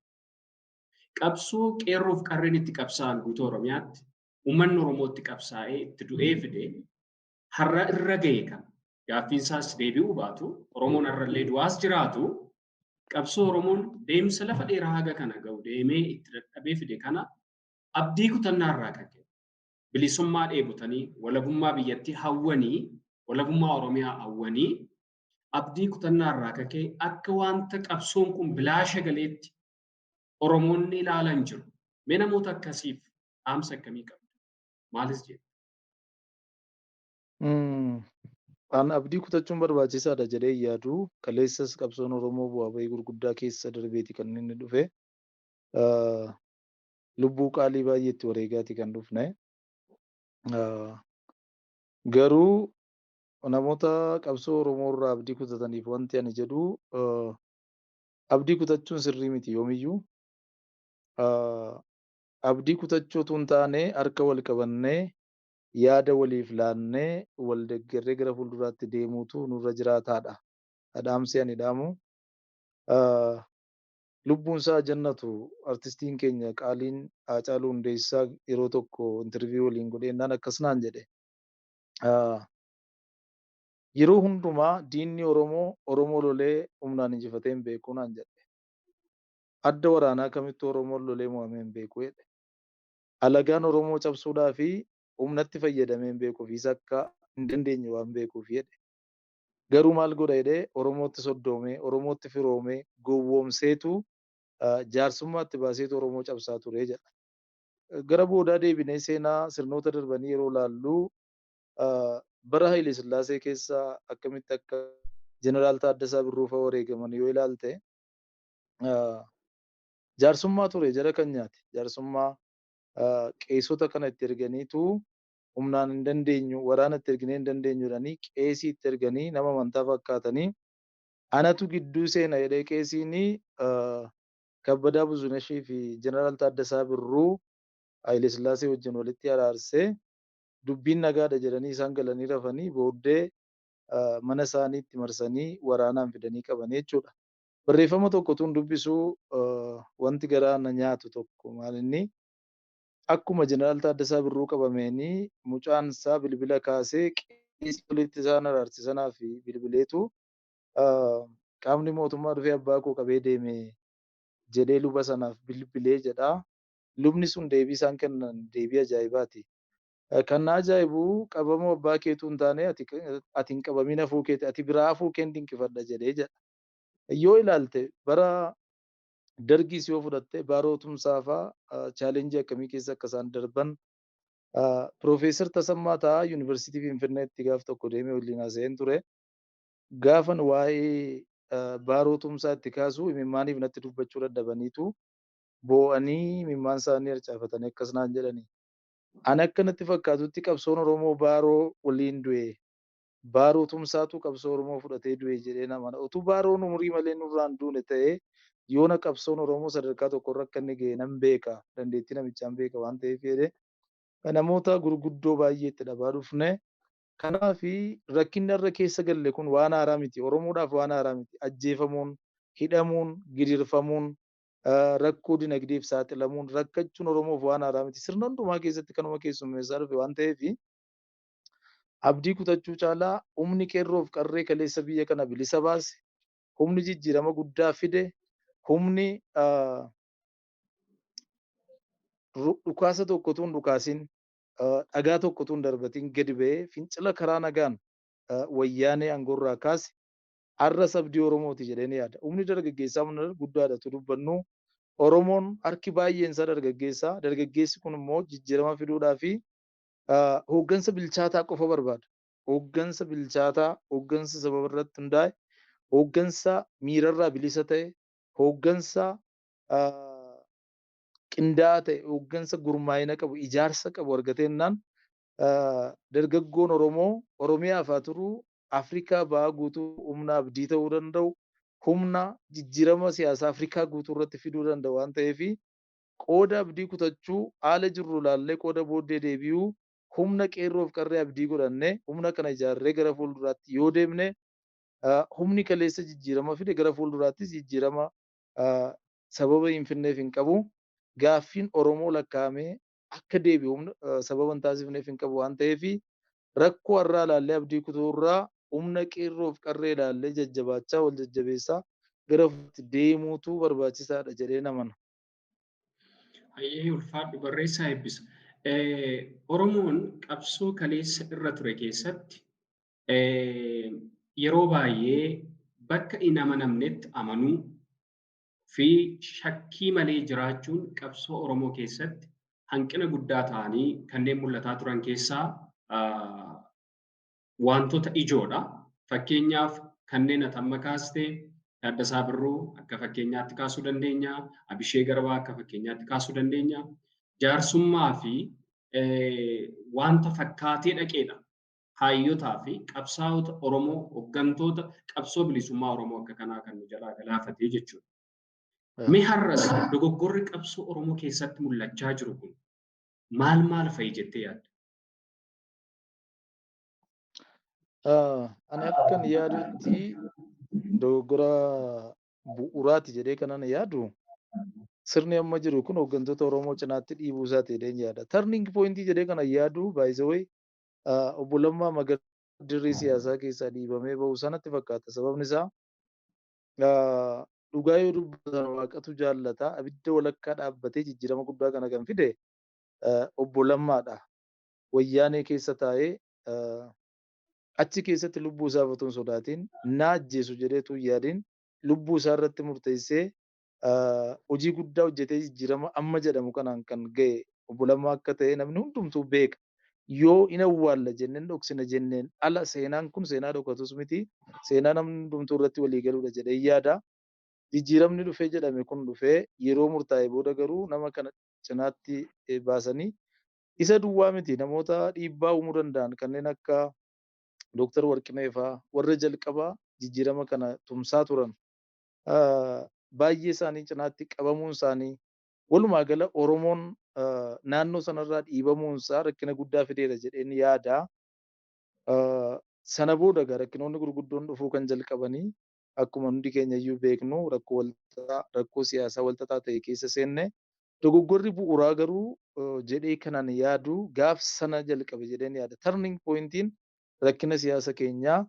Qabsoo qeerroof qarreen itti qabsaa'an guutuu Oromiyaatti uummanni Oromootti qabsaa'ee itti du'ee fide har'a irra ga'e kan gaaffiinsaas deebi'uu baatu Oromoon har'allee du'aas jiraatu qabsoo Oromoon deemsa lafa dheeraa haga kana ga'u deemee itti dadhabee fide kana abdii kutannaa irraa kan ka'e. Bilisummaa dheebotanii walabummaa biyyattii hawwanii walabummaa Oromiyaa hawwanii abdii kutannaa irraa kan ka'e akka wanta qabsoon kun bilaasha galeetti Oromoonni ilaalan jiru. Mee namoota akkasiif dhaamsa akkamii qabda? Maalis jedhu? An abdii kutachuun barbaachisaadha jedhee yaadu kaleessas qabsoon Oromoo bu'aa bahii gurguddaa keessa darbeeti kan inni dhufe. Lubbuu qaalii baay'eetti wareegaati kan dhufne. Garuu namoota qabsoo Oromoo irraa abdii kutataniif wanti ani jedhu abdii kutachuun sirrii miti yoomiyyuu. Abdii kutachuu utuu hin taane harka wal qabannee yaada waliif laannee wal deeggarree gara fuulduraatti deemuutu nurra jiraataadha. Dhaamsi ani dhaamu. Lubbuun isaa jannatu artistiin keenya qaaliin Haacaaluu Hundeessaa yeroo tokko interviyuu waliin godheennaan akkas naan jedhe. Yeroo hundumaa diinni Oromoo lolee humnaan injifatee hin beeku naan jedhe. Adda waraanaa kamitti Oromoon lolee mo'amee hin beeku jedhe. Alagaan Oromoo cabsuudhaa fi humnatti fayyadamee hin beeku ofiis akka hin dandeenye waan beekuuf jedhe. Garuu maal godha jedhee Oromootti soddoomee, Oromootti firoomee, gowwoomseetu jaarsummaatti baaseetu Oromoo cabsaa ture jedha. Gara boodaa deebinee seenaa sirnoota darbanii yeroo laallu bara Hayilee Sillaasee keessa akkamitti akka Jeneraal Taaddasaa Birruu fa'aa wareegaman yoo ilaalte jaarsummaa ture jara kan nyaate. Jaarsummaa qeessota kana itti erganiitu humnaan hin dandeenyu, waraana itti erginee hin dandeenyudhanii qeesii itti erganii nama amantaa fakkaatanii anatu gidduu seena jedhee qeesiin Kabbadaa Buzunashii fi Jeneraal Taaddasaa Birruu Hayilee Sillaasee wajjin walitti araarsee dubbiin nagaadha jedhanii isaan galanii rafanii booddee mana isaaniitti marsanii waraanaan fidanii qaban jechuudha. Barreeffama tokko tun dubbisuu wanti garaa na nyaatu tokko maalinni akkuma Jeneraal Taaddasaa Birruu qabameenii mucaan isaa bilbila kaasee qeesii walitti isaan araarse sanaa fi bilbileetu qaamni mootummaa dhufee abbaa koo qabee deeme jedhee luba sanaaf bilbilee jedhaa. Lubni sun deebii isaan kennan deebii ajaa'ibaati. Kan na ajaa'ibu qabamoo abbaa keetuu hin taane ati hin qabamin hafuu keeti ati biraa hafuu keen dinqifadha jedhee jedha. Yoo ilaalte bara dargiis yoo fudhatte baarootumsaa fa'aa chaalenjii akkamii keessa akka isaan darban Piroofeesar Tasammaa Ta'a Yuunivarsiitii Finfinneetti gaaf tokko deemee waliin haasa'een ture. Gaafan waa'ee baarootumsaa itti kaasu imimmaaniif natti dubbachuu dadhabaniitu boo'anii imimmaan isaanii harcaafatanii akkas naan jedhani. Ani akka natti fakkaatutti qabsoon Oromoo baaroo waliin du'e. Baarootumsaatu qabsoo Oromoo fudhatee du'e jedhee nama. Utuu baaroon umurii malee nurraan duune ta'ee yoona qabsoon Oromoo sadarkaa tokkorra akka inni ga'e nan beeka. Dandeettii namichaan beeka waan ta'eef jedhee namoota gurguddoo baay'eetti dhabaa dhufne. Kanaaf rakkinni irra keessa galle kun waan haaraa miti. Oromoodhaaf waan haaraa miti. Ajjeefamuun, hidhamuun, gidirfamuun, rakkoo dinagdeef saaxilamuun, rakkachuun Oromoof waan haaraa miti. Sirna hundumaa keessatti kanuma keessummeessaa dhufe waan ta'eef abdii kutachuu caalaa humni qeerroof qarree kaleessa biyya kana bilisa baase, humni jijjiirama guddaa fide, humni dhukaasa tokkotu hin dhukaasin, dhagaa tokkotu hin darbatin gadi ba'ee fincila karaa nagaan wayyaanee aangoorraa kaase har'as abdii Oromooti jedhee ni yaada. Humni dargaggeessaa humna guddaadhatu dubbannu. Oromoon harki baay'een isaa dargaggeessaa. Dargaggeessi kun immoo jijjiirama fiduudhaa fi hooggansa bilchaataa qofa barbaada. Hooggansa bilchaataa, hooggansa sababa irratti hundaa'e, hooggansa miirarraa bilisa ta'e, hooggansa qindaa'aa ta'e, hooggansa gurmaa'ina qabu, ijaarsa qabu argateennaan dargaggoon Oromoo Oromiyaaf haa turu Afrikaa ba'aa guutuu humna abdii ta'uu danda'u, humna jijjiirama siyaasaa Afrikaa guutuu irratti fiduu danda'u waan ta'eef qooda abdii kutachuu haala jirru laallee qooda booddee deebi'uu humna qeerroof qarree abdii godhannee humna kana ijaarree gara fuulduraatti yoo deemne humni kaleessa jijjiirama fide gara fuulduraattis jijjiirama sababa hin fidneef hin qabu. Gaaffiin Oromoo lakkaa'amee akka deebi'u sababa hin taasifneef hin qabu waan ta'eef rakkoo har'aa laallee abdii kutuurraa humna qeerroof qarree laallee jajjabaachaa wal jajjabeessaa gara fuulduraatti deemuutu barbaachisaadha jedhee namana. Hayyee ulfaadhu barreessaa eebbisa. Oromoon qabsoo kaleessa irra ture keessatti yeroo baay'ee bakka hin amanamnetti amanuu fi shakkii malee jiraachuun qabsoo Oromoo keessatti hanqina guddaa ta'anii kanneen mul'ataa turan keessaa wantoota ijoodha. Fakkeenyaaf kanneen ati amma kaastee Taaddasaa Birruu akka fakkeenyaatti kaasuu dandeenya. Abishee Garbaa akka fakkeenyaatti kaasuu dandeenya. Jaarsummaa fi wanta fakkaatee dhaqeedha. Haayyotaa fi qabsaa'ota Oromoo hooggantoota qabsoo bilisummaa Oromoo akka kanaa kan nu jalaa galaafatee jechuudha. Mee har'as dogoggorri qabsoo Oromoo keessatti mul'achaa jiru kun maal fa'i jettee yaadda? Ani akkan yaadutti dogoggora bu'uuraati jedhee kanan yaadu sirni amma jiru kun hooggantoota Oromoo cinaatti dhiibuu isaa ta'ee yaada. Turning pointii jedhee kana yaadu by the way obbo Lammaa Magarsaa dirree siyaasaa keessaa dhiibamee bahu sanatti fakkaata. Sababni isaa dhugaa yoo dubbatan waaqatu jaallata. Abidda walakkaa dhaabbatee jijjiirama guddaa kana kan fide obbo Lammaadha. Wayyaanee keessa taa'ee achi keessatti lubbuu isaa otoo hin sodaatiin na ajjeesu jedheetu yaadiin lubbuu isaa irratti murteessee hojii guddaa hojjetee jijjiirama amma jedhamu kanaan kan ga'e obbo Lammaa akka ta'e namni hundumtuu beeka. Yoo in awwaalla jenneen dhoksina jenneen ala seenaan kun seenaa dhokatus miti seenaa namni hundumtuu irratti walii galuudha jedhee yaada. Jijjiiramni dhufee jedhame kun dhufee yeroo murtaa'e booda garuu nama kana cinaatti baasanii isa duwwaa miti namoota dhiibbaa uumuu danda'an kanneen akka Dooktar Warqinee fa'aa warra jalqabaa jijjiirama kana tumsaa turan baay'ee isaanii cinaatti qabamuun isaanii walumaa gala Oromoon naannoo sanarraa dhiibamuun isaa rakkina guddaa fideera jedheen yaada. Sana booda rakkinoonni gurguddoon dhufuu kan jalqabanii akkuma hundi keenya iyyuu beeknu rakkoo siyaasaa walxaxaa ta'e keessa seenne dogoggorri bu'uuraa garuu jedhee kanan yaadu gaaf sana jalqabe jedheen yaada. Turning pointiin rakkina siyaasa keenyaa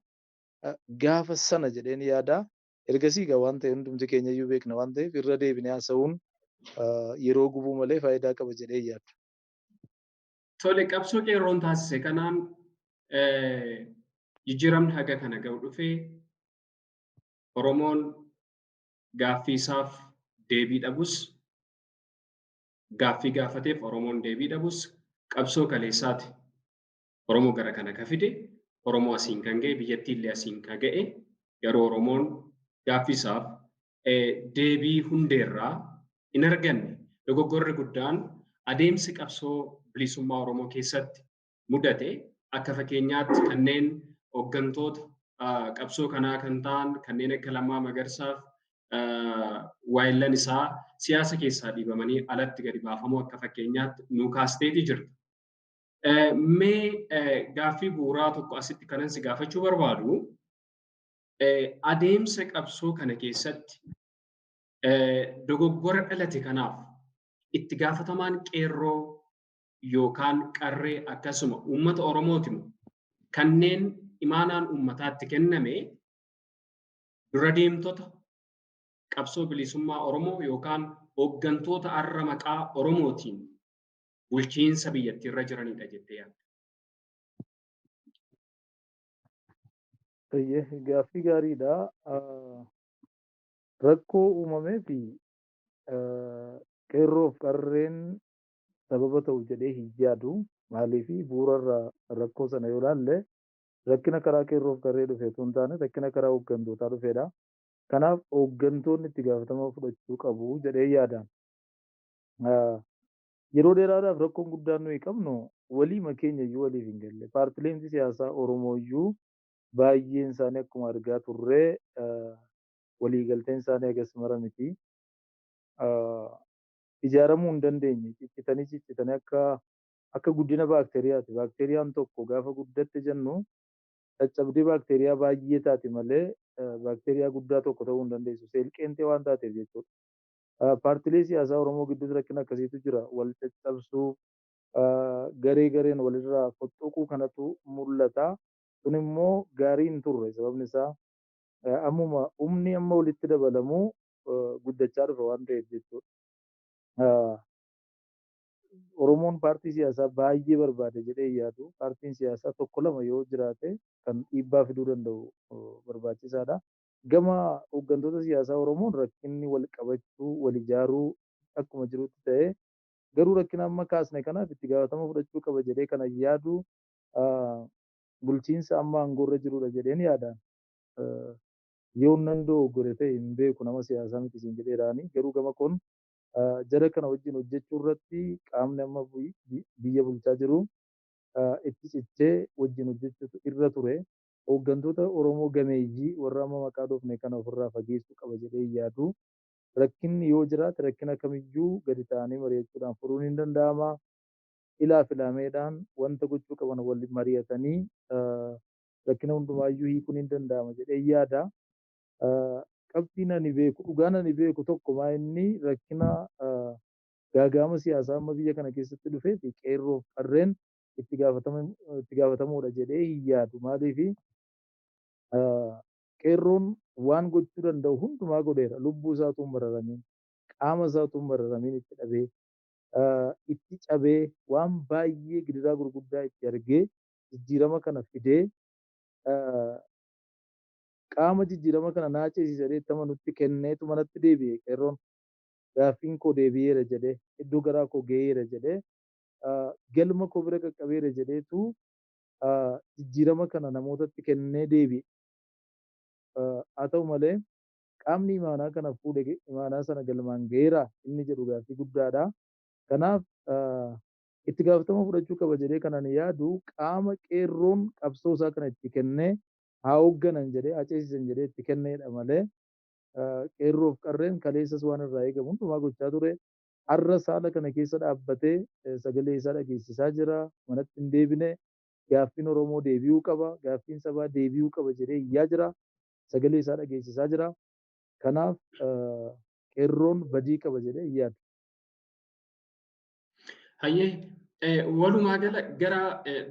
gaafa sana jedheen yaada. Ergasii egaa waan ta'e hundumti keenya iyyuu beekna waan ta'eef irra deebinee haasa'uun yeroo gubuu malee faayidaa qaba jedhee yaadu. Tole qabsoo qeerroon taasise kanaan jijjiiramni haga kana ga'u dhufee Oromoon gaaffii isaaf deebii dhabus gaaffii gaafateef Oromoon deebii dhabus qabsoo kaleessaati. Oromoo gara kana ka fide Oromoo asiin kan ga'e biyyattii illee asiin kan ga'e garuu Oromoon gaaffii isaaf deebii hundeerraa hin arganne. Dogoggorri guddaan adeemsi qabsoo bilisummaa Oromoo keessatti mudate akka fakkeenyaatti kanneen hooggantoota qabsoo kanaa kan ta'an kanneen akka Lammaa Magarsaaf waayillan isaa siyaasa keessaa dhiibamanii alatti gadi baafamuu akka fakkeenyaatti nu kaasteeti jirti. Mee gaaffii bu'uuraa tokko asitti kanan si gaafachuu barbaadu adeemsa qabsoo kana keessatti dogoggora dhalate kanaaf itti gaafatamaan qeerroo yookaan qarree akkasuma uummata Oromooti kanneen imaanaan uummataatti kenname dura deemtota qabsoo bilisummaa Oromoo yookaan hooggantoota arra maqaa Oromootiin bulchiinsa biyyattii irra jiranidha jettee yaadda? Gaaffii gaariidha. Rakkoo uumamee fi qeerroof qarreen sababa ta'u jedhee hin yaadu. Maaliif bu'uurarraa rakkoo sana yoo ilaalle rakkina karaa qeerroof qarree dhufe osoo hin taane rakkina karaa hooggantootaa dhufedha. Kanaaf hooggantoonni itti gaafatama fudhachuu qabu jedhee yaada. Yeroo dheeraadhaaf rakkoon guddaan nuyi qabnu waliima keenya iyyuu waliif hin galle. Paartileen siyaasaa Oromoo iyyuu baay'een isaanii akkuma argaa turre waliigalteen isaanii agas mara miti. Ijaaramuu hin dandeenye. Ciccitanii akka guddina baakteeriyaati. Baakteeriyaan tokko gaafa guddatte jennu caccabdee baakteeriyaa baay'ee taati malee baakteeriyaa guddaa tokko ta'uu hin dandeessu. Seelqeentee waan taateef jechuudha. Paartilee siyaasaa Oromoo gidduutti rakkina akkasiitu jira. Wal caccabsuu garee gareen walirraa fottoquu kanatu mul'ata. Kun immoo gaarii hin turre. Sababni isaa ammuma humni amma walitti dabalamu guddachaa dhufa waan ta'eef jechuudha. Oromoon paartii siyaasaa baay'ee barbaade jedhee yaadu. Paartiin siyaasaa tokko lama yoo jiraate kan dhiibbaa fiduu danda'u barbaachisaadha. Gama hooggantoota siyaasaa Oromoon rakkinni wal qabachuu, wal ijaaruu akkuma jirutti ta'ee garuu rakkina amma kaasne kanaaf itti gaafatama fudhachuu qaba jedhee kana yaadu bulchiinsa amma aangoorra jirudha jedheen yaadaan yoo nan dogoggore ta'e hin beeku nama siyaasaa miti isin jedheeraani garuu gama kun jara kana wajjin hojjechuu irratti qaamni amma biyya bulchaa jiru itti cichee wajjin hojjechuutu irra ture. Hooggantoota Oromoo gameeyyii warra amma maqaa dhoofne kana ofirraa fageessuu qaba jedhee yaadu. Rakkinni yoo jiraate rakkina kamiyyuu gadi ta'anii mari'achuudhaan furuun hin danda'ama. Ilaa filaameedhaan wanta gochuu qaban waliin mari'atanii rakkina hundumaayyuu hiikuun hin danda'ama jedhee yaada. Qabxiin ani beeku dhugaan ani beeku tokko maa inni rakkina gaaga'ama siyaasaa amma biyya kana keessatti dhufee fi qeerroof qarreen itti gaafatamuudha jedhee hin yaadu. Maaliif qeerroon waan gochuu danda'u hundumaa godheera. Lubbuu isaatu hin bararamiin, qaama isaatu hin bararamiin itti dhabee, itti cabee waan baay'ee gidiraa gurguddaa itti argee jijjiirama kana fidee qaama jijjiirama kana naa ceesisee tama nutti kenneetu manatti deebi'e qeerroon. Gaaffiin koo deebi'eera jedhee iddoo garaa koo ga'eera jedhee galma koo bira qaqqabeera jedheetu jijjiirama kana namootatti kennee deebi'e. Haa ta'u malee qaamni imaanaa kana fuudhe imaanaa sana galmaan ga'eera inni jedhu gaaffii guddaadha. Kanaaf itti gaafatama fudhachuu qaba jedhee kanan yaadu qaama qeerroon qabsoo isaa kana itti kennee haa hoogganan jedhee haa ceesisan jedhee itti kenneedha malee qeerroof qarreen kaleessas waan irraa eegamu hundumaa gochaa ture. Har'a saala kana keessa dhaabbatee sagalee isaa dhageessisaa jira. Manatti hin deebine gaaffiin Oromoo deebi'uu qaba. Gaaffiin sabaa deebi'uu qaba jedhee iyyaa jira. Sagalee isaa dhageessisaa jira. Kanaaf qeerroon badii qaba jedhee iyyaadha. Hayyee walumaa gala gara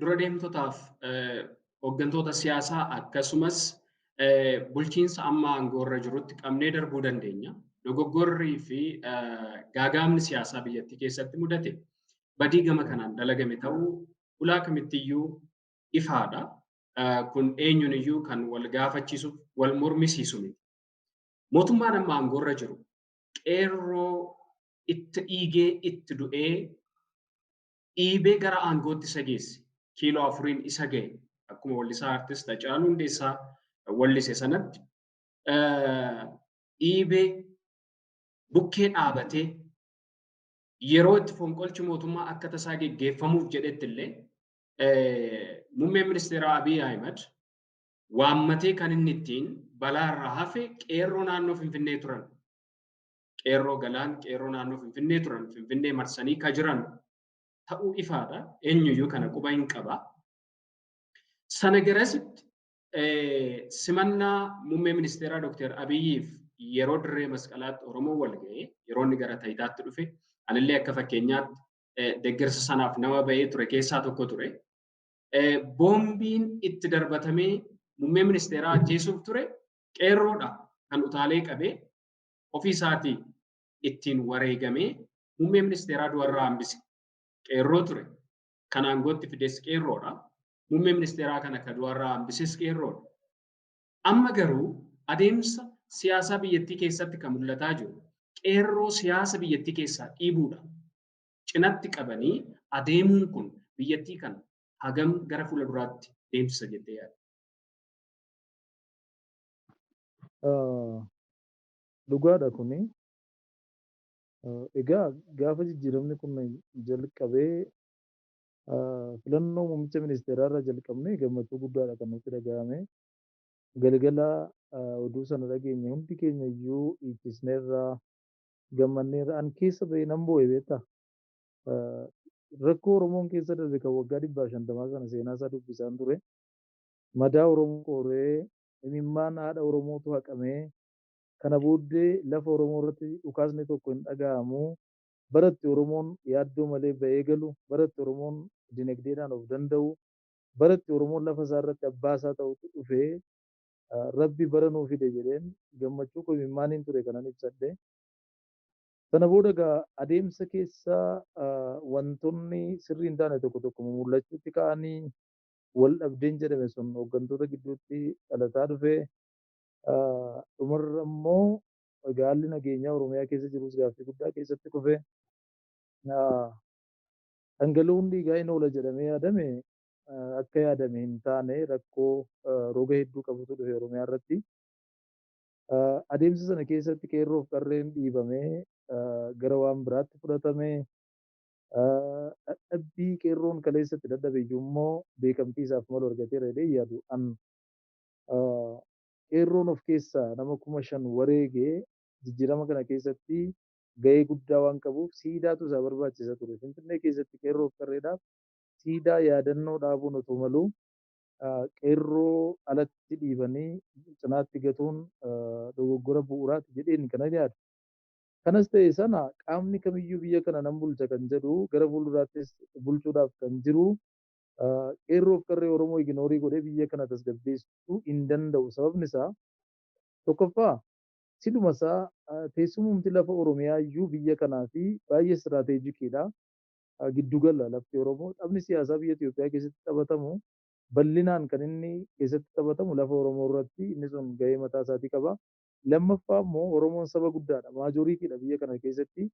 dura deemtotaaf hooggantoota siyaasaa akkasumas bulchiinsa amma aangoorra jirutti qabnee darbuu dandeenya. Dogoggorrii fi gaagaamni siyaasaa biyyattii keessatti mudate badii gama kanaan dalagame ta'uu ulaa kamittiyyuu ifaadha. Kun eenyuun iyyuu kan wal gaafachiisuuf wal mormisiisu miti. Mootummaan amma aangoorra jiru qeerroo itti dhiigee itti du'ee dhiibee gara aangootti isa geesse kiiloo 4 isa ga'e akkuma wallisaa artist Hacaaluu Hundeessaa wallise sanatti dhiibee bukkee dhaabatee yeroo itti fonqolchi mootummaa akka tasaa geggeeffamuuf jedhetti illee muummeen ministeeraa Abiy Ahmed waammatee kan inni ittiin balaarraa hafe qeerroo naannoo Finfinnee turan. Qeerroo galaan qeerroo naannoo Finfinnee turan Finfinnee marsanii ka jiran ta'uu ifaadha. Eenyuyyuu kana quba hin qaba. Sana garasitti simannaa muummee ministeeraa Dr. Abiyyiif yeroo dirree masqalaatti Oromoo wal ga'ee yeroo inni gara Tayitaatti dhufe anillee akka fakkeenyaatti deeggarsa sanaaf nama ba'ee ture keessaa tokko ture. Boombiin itti darbatamee muummee ministeeraa ajjeesuuf ture qeerroodha kan utaalee qabee ofii isaatii ittiin wareegamee muummee ministeeraa du'arraa hambise. Qeerroo ture. Kan aangootti fides qeerroodha. Muummee ministeeraa kana kan du'arraa hambises qeerroodha. Amma garuu adeemsa siyaasaa biyyattii keessatti kan mul'ataa jiru qeerroo siyaasa biyyattii keessaa dhiibuudha. Cinatti qabanii adeemuun kun biyyattii kana hagam gara fuula duraatti deemsisa jettee yaadda? Dhugaadha kuni. Egaa gaafa jijjiiramni kun jalqabee filannoo muummicha ministeeraa irraa jalqabnee gammachuu guddaadha kan nutti dhagahame. Galgala oduu sana dhageenye hundi keenya iyyuu dhiichisneerraa gammanneerra an keessa ba'ee nan boo'e beektaa. Rakkoo Oromoon keessa darbe kan waggaa 150 kana seenaa isaa dubbisaan ture. Madaa Oromoo qoree imimmaan haadha Oromootu haqamee kana booddee lafa Oromoo irratti dhukaasni tokko hin dhaga'amu. Baratti Oromoon yaaddoo malee ba'ee galu, baratti Oromoon dinagdeedhaan of danda'u, baratti Oromoon lafa isaa irratti abbaa isaa ta'utu dhufee Rabbi bara nuu fide jedheen gammachuu koo imimmaaniin ture kanan ibsadhe. Sana booda egaa adeemsa keessaa wantoonni sirrii hin taane tokko tokko mul'achuutti ka'anii wal dhabdeen jedhame sun hooggantoota gidduutti dhalataa dhufee dhumarra immoo haalli nageenyaa Oromiyaa keessa jirus gaaffii guddaa keessatti dhufe dhangala'uun dhiigaa hin oola jedhamee yaadame akka yaadame hin taane rakkoo roga hedduu qabutu dhufe Oromiyaa irratti. Adeemsa sana keessatti qeerroof qarreen dhiibamee gara waan biraatti fudhatamee dadhabbii qeerroon kaleessatti dadhabe iyyuu immoo beekamtii isaaf malu argateera jedhee yaadu. Qeerroon of keessaa nama 5,000 wareegee jijjiirama kana keessatti gahee guddaa waan qabuuf siidaatu isaa barbaachisa ture. Finfinnee keessatti qeerroof qarreedhaaf siidaa yaadannoo dhaabuun otoo malu qeerroo alatti dhiibanii cinaatti gatuun dogoggora bu'uuraati jedheen kana yaadu. Kanas ta'e sana qaamni kamiyyuu biyya kana nan bulcha kan jedhu gara fuulduraattis bulchuudhaaf kan jiru qeerroof qarree Oromoo iginoorii godhee biyya kana tasgabbeessuu hin danda'u. Sababni isaa tokkoffaa siduma isaa teessumumti lafa Oromiyaa iyyuu biyya kanaa fi baay'ee istiraateejikiidha. Giddugala lafti Oromoo taphni siyaasaa biyya Itoophiyaa keessatti taphatamu bal'inaan kan inni keessatti taphatamu lafa Oromoo irratti inni sun gahee mataa isaatii qaba. Lammaffaa immoo Oromoon saba guddaadha. Maajooriitiidha biyya kana keessatti.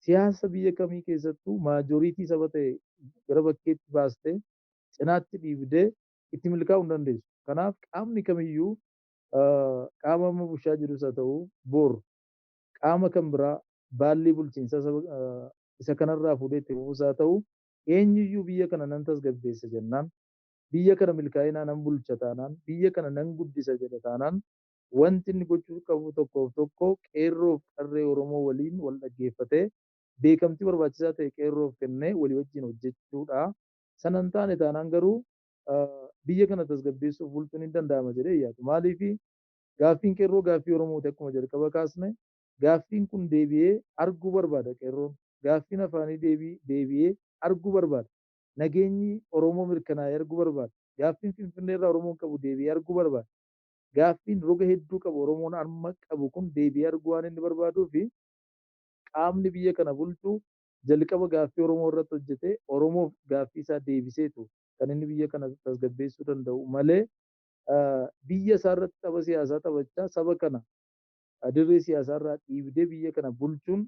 Siyaasa biyya kamii keessattuu maajooriitii saba ta'e gara bakkeetti baastee cinaatti dhiibdee itti milkaa'uu hin dandeessu. Kanaaf qaamni kamiyyuu qaama amma bulchaa jirus haa ta'u bor qaama kan biraa baallii bulchiinsa isa kanarraa fuudhee itti fufuus haa ta'u eenyuyyuu biyya kana nan tasgabbeessa jennaan biyya kana milkaa'inaa nan bulcha taanaan biyya kana nan guddisa jedha taanaan wanti inni gochuu qabu tokkoof tokko qeerroof qarree Oromoo waliin wal dhaggeeffatee beekamtii barbaachisaa ta'e qeerroof kennee walii wajjin hojjechuudha. Sanan taane taanaan garuu biyya kana tasgabbeessuuf bulchuun hin danda'ama jedhee yaadu. Maaliif gaaffiin qeerroo gaaffii Oromooti akkuma jalqaba kaasne gaaffiin kun deebi'ee arguu barbaada qeerroon. Gaaffiin afaanii deebi'ee arguu barbaada. Nageenyi Oromoo mirkanaa'ee arguu barbaada. Gaaffiin Finfinnee irraa Oromoon qabu deebi'ee arguu barbaada. Gaaffiin roga hedduu qabu Oromoon amma qabu kun deebi'ee arguu waan inni barbaaduu fi qaamni biyya kana bulchu jalqaba gaaffii Oromoo irratti hojjetee Oromoof gaaffii isaa deebiseetu kan inni biyya kana tasgabbeessuu danda'u malee biyya isaa irratti tapha siyaasaa taphachaa saba kana dirree siyaasaa irraa dhiibdee biyya kana bulchuun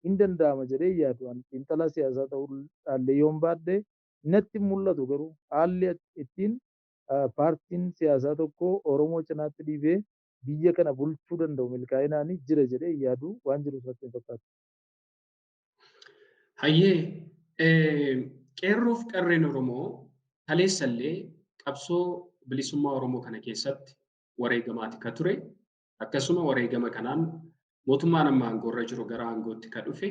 hin danda'ama jedhee yaadu. Xiinxalaa siyaasaa ta'uu dhaallee yoon baadhee natti mul'atu garuu haalli ittiin paartiin siyaasaa tokko Oromoo cinaatti dhiibee biyya kana bulchuu danda'u milkaa'inaan jira jedhee yaadu waan jiru irratti hin fakkaatu. Hayyee qeerroof qarreen Oromoo kaleessallee qabsoo bilisummaa Oromoo kana keessatti wareegamaati ka ture. Akkasuma wareegama kanaan mootummaan amma aangoorra jiru gara aangootti ka dhufe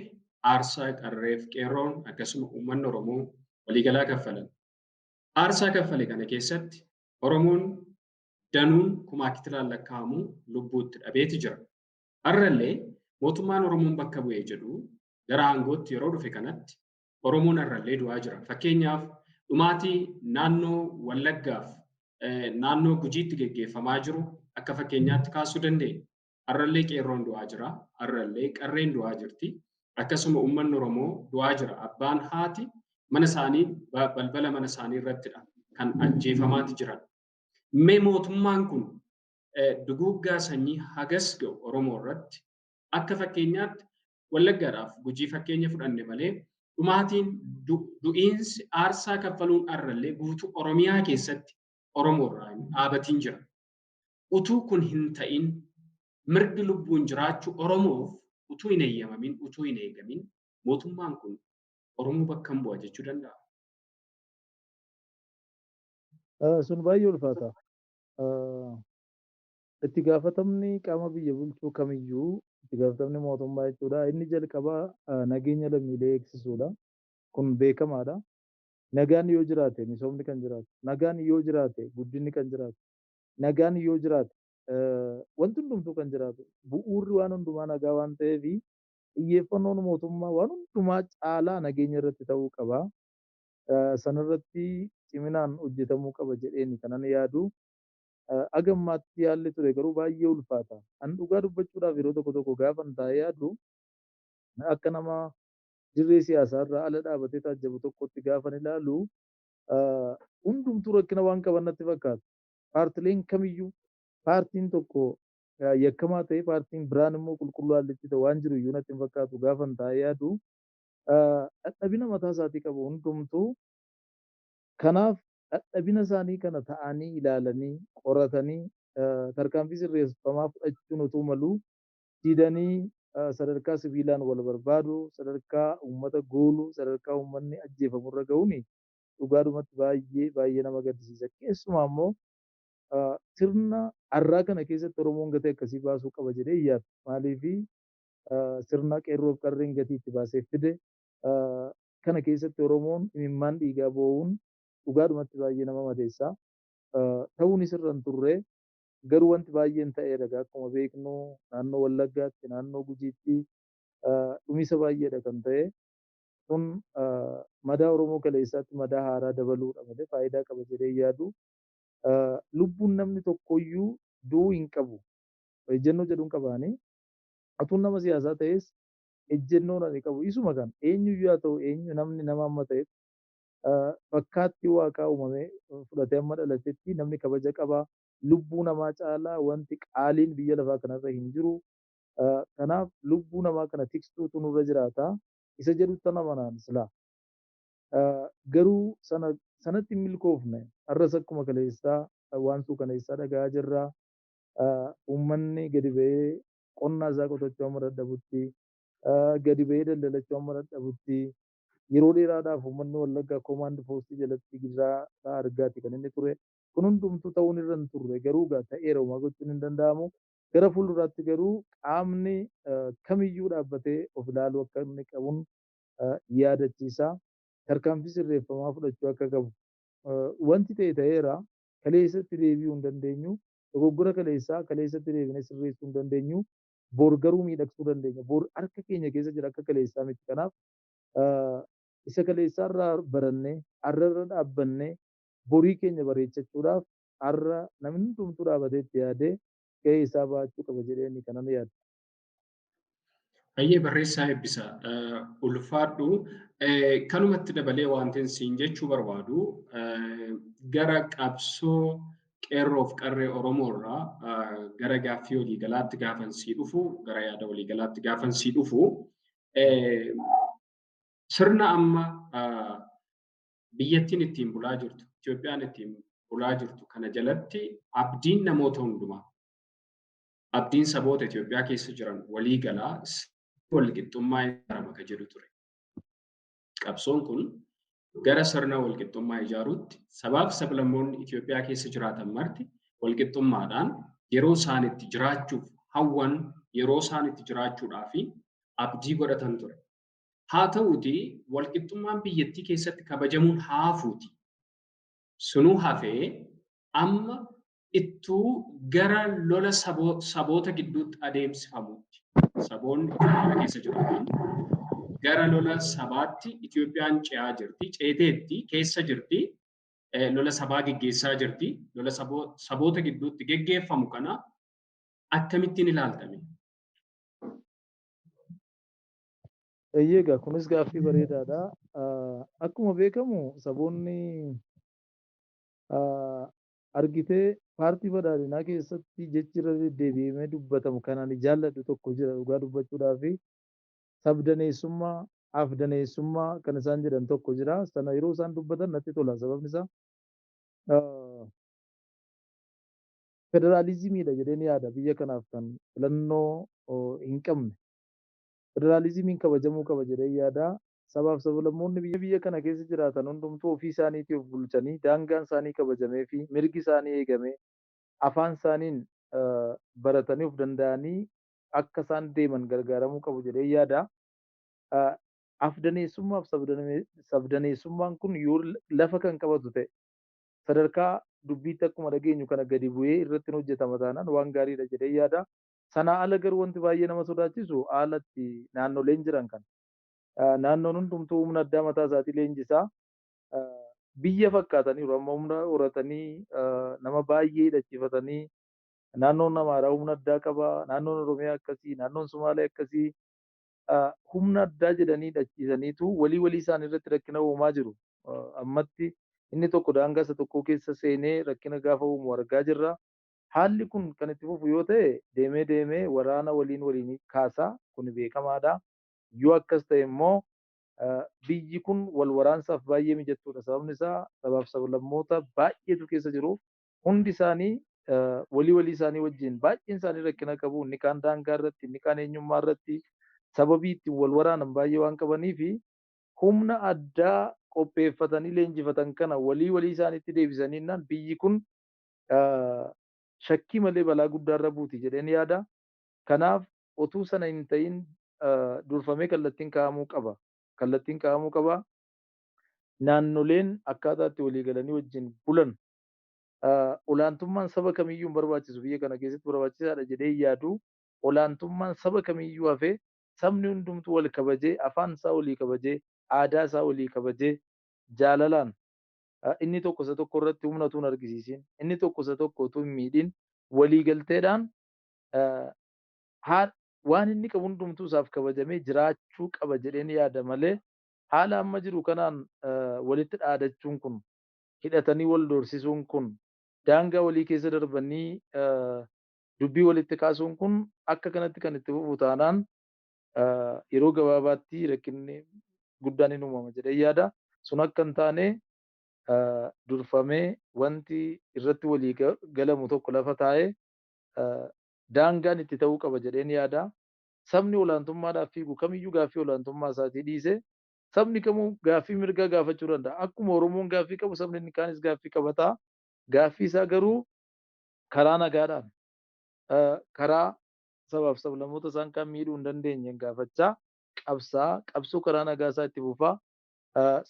aarsaa qarreef qeerroon akkasuma uummanni Oromoo waliigalaa kaffalan. Aarsaa kaffale kana keessatti Oromoon danuun kumaa kitilaan lakkaa'amu lubbuutti dhabeeti jira. Har'allee mootummaan Oromoon bakka bu'ee jedhu gara aangootti yeroo dhufe kanatti Oromoon har'allee du'aa jira. Fakkeenyaaf dhumaatii naannoo Wallaggaaf naannoo Gujiitti geggeeffamaa jiru akka fakkeenyaatti kaasuu dandeenya. Har'allee qeerroon du'aa jira. Har'allee qarreen du'aa jirti. Akkasuma uummanni Oromoo du'aa jira. Abbaan haati mana isaanii balbala mana isaanii irrattidha kan ajjeefamaati jiran. Mee mootummaan kun duguuggaa sanyii hagas ga'u Oromoo irratti akka fakkeenyaatti Wallaggaadhaaf Gujii fakkeenya fudhanne malee dhumaatiin du'iinsi aarsaa kaffaluun har'allee guutuu Oromiyaa keessatti Oromoo irraa dhaabatiin jira. Utuu kun hin ta'in mirgi lubbuun jiraachuu Oromoof utuu hin eeyyamamin utuu hin eegamin mootummaan kun Oromoo bakka hin bu'a jechuu danda'a. Sun baay'ee ulfaata. Itti gaafatamni qaama biyya bulchuu kamiyyuu itti gaafatamni mootummaa jechuudha. Inni jalqabaa nageenya lammiilee eegsisuudha. Kun beekamaadha. Nagaan yoo jiraate misoomni kan jiraatu. Nagaan yoo jiraate guddinni kan jiraatu. Nagaan yoo jiraate wanti hundumtuu kan jiraatu. Bu'uurri waan hundumaa nagaa waan ta'eef xiyyeeffannoon mootummaa waan hundumaa caalaa nageenya irratti ta'uu qaba. Sanarratti ciminaan hojjetamuu qaba jedheeni kanan yaadu. Agammaatti yaalli ture garuu baay'ee ulfaata. An dhugaa dubbachuudhaaf yeroo tokko tokko gaafan taa'ee yaadu akka nama dirree siyaasaa irraa ala dhaabatee taajjabu tokkotti gaafan ilaalu hundumtuu rakkina waan qaban natti fakkaata. Paartileen kamiyyuu paartiin tokko yakkamaa ta'e paartiin biraan immoo qulqulluu haallitti ta'e waan jiru iyyuu natti hin fakkaatu gaafan taa'ee yaadu dadhabina mataa isaatii qabu hundumtuu. Kanaaf dadhabina isaanii kana ta'anii ilaalanii qoratanii tarkaanfii sirreeffamaa fudhachuun utuu maluu didanii sadarkaa sibiilaan wal barbaadu, sadarkaa uummata gooluu, sadarkaa uummanni ajjeefamurra ga'uun dhugaadhumatti baay'ee nama gaddisiisa. Keessumaa immoo sirna har'aa kana keessatti Oromoon gatii akkasii baasuu qaba jedhee yaada. Maaliif sirna qeerroof qarreen gatii itti baasee fide kana keessatti Oromoon imimmaan dhiigaa boo'uun dhugaadhumatti baay'ee nama madeessa. Ta'uun isirra hin turre garuu wanti baay'een ta'eera. Akkuma beeknu naannoo Wallaggaatti, naannoo Gujiitti dhumisa baay'eedha kan ta'e. Kun madaa Oromoo kaleessaatti madaa haaraa dabaluudha malee faayidaa qaba jedhee yaadu. Lubbuun namni tokkoyyuu du'uu hin qabu. Ejjennoo jedhuun qabaanii. Atuun nama siyaasaa ta'es ejjennoon ani qabu isuma kan eenyuyyuu haa ta'u eenyu namni nama amma ta'etti fakkaatti waaqaa uumamee fudhatee amma dhalatetti namni kabaja qaba. Lubbuu namaa caalaa wanti qaaliin biyya lafaa kanarra hin jiru. Kanaaf lubbuu namaa kana tiksuutu nurra jiraata. Isa jedhutti nama naan silaa. Garuu sanatti hin milkoofne har'as akkuma kaleessaa waan suukaneessaa dhagaa jirra. Uummanni gadi ba'ee qonnaa isaa qotachuu amma dadhabutti, gadi ba'ee daldalachuu amma dadhabutti, yeroo dheeraadhaaf uummanni Wallaggaa koomaandi poostii jalatti gidiraa argaati kan inni ture. Kun hundumtuu ta'uun irra hin turre garuu ta'eera uumaa gochuun hin danda'amu. Gara fuulduraatti garuu qaamni kamiyyuu dhaabbatee of ilaaluu akka inni qabuun yaadachiisa. Tarkaanfii sirreeffamaa fudhachuu akka qabu. Wanti ta'e ta'eera kaleessatti deebi'uu hin dandeenyu. Dogoggora kaleessatti deebinee sirreessuu hin dandeenyu. Bor garuu miidhagsuu dandeenya. Bor harka keenya keessa jira akka kaleessaa miti. Kanaaf isa kaleessaa irraa barannee har'a irra dhaabbannee borii keenya bareechachuudhaaf har'a namni hundumtuu dhaabatee itti yaadee gahee isaa baachuu qaba jedhee kanan yaada. Baay'ee barreessaa eebbisa. Ulfaadhu. Kanumatti dabalee wanti siin jechuu barbaadu gara qabsoo qeerroof qarree Oromoo irraa gara gaaffii waliigalaatti gaafan sii dhufu, gara yaada waliigalaatti gaafan sii dhufu, sirna amma biyyattiin ittiin bulaa jirtu, Itoophiyaan ittiin bulaa jirtu kana jalatti abdiin namoota hundumaa, abdiin saboota Itoophiyaa keessa jiran waliigalaa walqixxummaa ijaarama kan jedhu ture. Qabsoon kun gara sirna walqixxummaa ijaaruutti sabaaf sablammoonni Itoophiyaa keessa jiraatan marti walqixxummaadhaan yeroo isaan itti jiraachuuf hawwan yeroo isaan itti jiraachuudhaaf abdii godhatan ture. Haa ta'uuti walqixxummaan biyyattii keessatti kabajamuun haafuuti. Sunuu hafee amma ittuu gara lola saboota gidduutti adeemsifamuutti. Saboonni Itoophiyaa keessa jiraatan gara lola sabaatti Itoophiyaan ce'aa jirti, ceeteetti keessa jirti, lola sabaa geggeessaa jirti. Lola saboota gidduutti geggeeffamu kana akkamittiin ilaaltame? Egaa kunis gaaffii bareedaadha. Akkuma beekamu saboonni argitee paartii badhaadhinaa keessatti jechi irra deddeebi'amee dubbatamu kanaan jaalladhu tokko jira dhugaa dubbachuudhaaf sabdaneessummaa afdaneessummaa kan isaan jedhan tokko jira. Sana yeroo isaan dubbatan natti tola. Sababni isaa federaalizimiidha jedheen yaada biyya kanaaf kan filannoo hin qabne. Federaalizimiin kabajamuu qaba jedhee yaada. Sabaaf sablammoonni biyya kana keessa jiraatan hundumtuu ofii isaaniitiif bulchanii daangaan isaanii kabajamee fi mirgi isaanii eegamee afaan isaaniin baratanii of danda'anii akka isaan deeman gargaaramuu qabu jedhee yaada. Afdaneessummaa fi sabdaneessummaan kun yoo lafa kan qabatu ta'e sadarkaa dubbiitti akkuma dhageenyu kana gadi bu'ee irratti hojjetama taanaan waan gaariidha jedhee yaada. Sanaa ala garuu wanti baay'ee nama sodaachisu haalatti naannoleen jiran kan. Naannoon hundumtuu humna addaa mataa isaatii leenjisaa biyya fakkaataniiru amma humna horatanii nama baay'ee hidhachiifatanii naannoon Amaaraa humna addaa qaba, naannoon Oromiyaa akkasii, naannoon Sumaalee akkasii humna addaa jedhanii hidhachiisaniitu walii isaanii irratti rakkina uumaa jiru. Ammatti inni tokko daangaa isa tokkoo keessa seenee rakkina gaafa uumu argaa jirra. Haalli kun kan itti fufu yoo ta'e deemee waraana waliin kaasaa kun beekamaadha. Yoo akkas ta'e immoo biyyi kun wal waraansaaf baay'ee mijattuudha. Sababni isaa sabaaf sablammoota baay'eetu keessa jiru. Hundi isaanii walii isaanii wajjin baay'een isaanii rakkina qabu. Inni kaan daangaa irratti, inni kaan eenyummaa irratti sababii ittiin wal waraanan baay'ee waan qabaniif humna addaa qopheeffatanii leenjifatan kana walii isaaniitti deebisaniinnaan biyyi kun shakkii malee balaa guddaarra buuti jedheen yaada. Kanaaf otuu sana hin ta'in durfamee kallattiin kaa'amuu qaba. Kallattiin kaa'amuu qaba. Naannoleen akkaataa itti walii galanii wajjin bulan olaantummaan saba kamiyyuu hin barbaachisu biyya kana keessatti barbaachisaadha jedhee yaadu. Olaantummaan saba kamiyyuu hafee sabni hundumtuu wal kabajee afaan isaa walii kabajee aadaa isaa walii kabajee jaalalaan inni tokko isa tokko irratti humna utuu hin argisiisin inni tokko isa tokko utuu hin miidhin waliigalteedhaan waan inni qabu hundumtuu isaaf kabajamee jiraachuu qaba jedheen yaada malee haala amma jiru kanaan walitti dhaadachuun kun hidhatanii wal doorsisuun kun daangaa walii keessa darbanii dubbii walitti kaasuun kun akka kanatti kan itti fufu taanaan yeroo gabaabaatti rakkinni guddaan hin uumama jedhee yaada. Sun akka hin taane durfamee wanti irratti walii galamu tokko lafa taa'ee daangaan itti ta'uu qaba jedheen yaada. Sabni olaantummaadhaaf fiigu kamiyyuu gaaffii olaantummaa isaatii dhiisee sabni kamuu gaaffii mirgaa gaafachuu danda'a. Akkuma Oromoon gaaffii qabu sabni inni kaanis gaaffii qabata. Gaaffii isaa garuu karaa nagaadhaan karaa sabaaf sablammoota isaan kan miidhuu hin dandeenye gaafachaa qabsoo karaa nagaa isaa itti fufaa.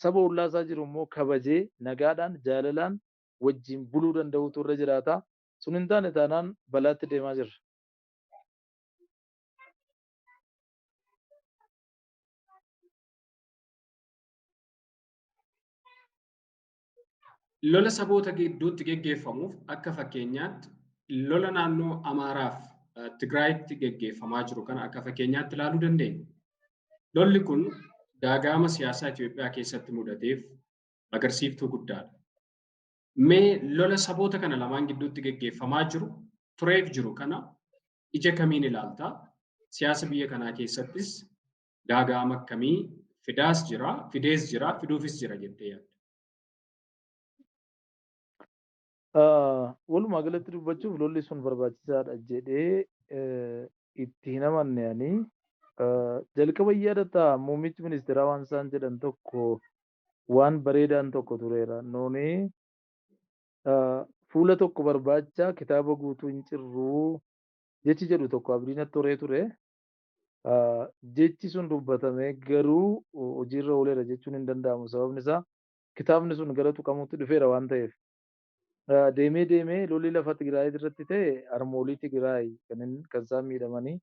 Saba ollaa isaa jiru immoo kabajee nagaadhaan jaalalaan wajjin buluu danda'utu irra jiraata. Sun hin taane taanaan balaatti deemaa jirra. Lola saboota gidduutti geggeeffamuuf akka fakkeenyaatti lola naannoo Amaaraaf Tigraayitti geggeeffamaa jiru kana akka fakkeenyaatti ilaaluu dandeenya. Lolli kun gaaga'ama siyaasaa Itoophiyaa keessatti mudateef agarsiiftuu guddaadha. Mee lola saboota kana lamaan gidduutti geggeeffamaa jiru tureef jiru kana ija kamiin ilaaltaa? Siyaasa biyya kanaa keessattis gaaga'ama akkamii fidees jira, fiduufis jira jettee yaadda? Walumaa galatti dubbachuuf lolli sun barbaachisaadha jedhee itti hin amanne ani jalqaba yaadataa muummichi ministeeraa waan isaan jedhan tokko waan bareedaan tokko tureera. Nuuni fuula tokko barbaacha kitaaba guutuu hin cirruu jechi jedhu tokko abdiinatti horee ture. Jechi sun dubbatamee garuu hojiirra ooleera jechuun hin danda'amu. Sababni isaa kitaabni sun gara tuqamuutti dhufeera waan ta'eef. Deemee lolli lafa Tigraay irratti ta'e harmoolii Tigraay kan isaan miidhamanii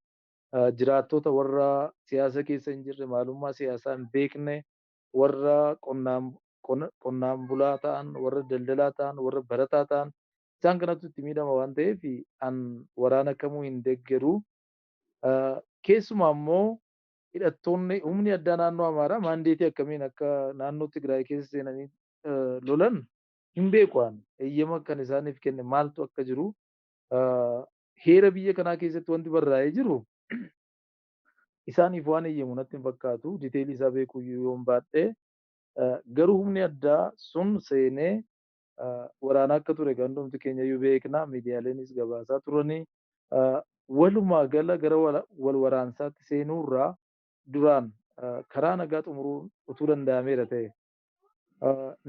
jiraattota warra siyaasa keessa hin jirre maalummaa siyaasaa hin beekne warra qonnaan bulaa ta'an warra daldalaa ta'an warra barataa ta'an isaan kanatti itti miidhama waan ta'eef an waraana kamuu hin deeggaru. Keessumaa immoo hidhattoonni humni addaa naannoo Amaaraa maandeetii akkamiin akka naannoo Tigraay keessa seenanii lolan hin beekan. Eeyyama kan isaaniif kenne maaltu akka jiru heera biyya kanaa keessatti wanti barraa'ee jiru isaaniif waan eeyyamu natti hin fakkaatu. Diteelii isaa beekuu yoo hin baadhee garuu humni addaa sun seenee waraana akka ture kan hundumti keenya iyyuu beekna. Miidiyaaleenis gabaasaa turanii walumaa gala gara wal waraansaatti seenuurraa duraan karaa nagaa xumuruu utuu danda'ameera ta'e.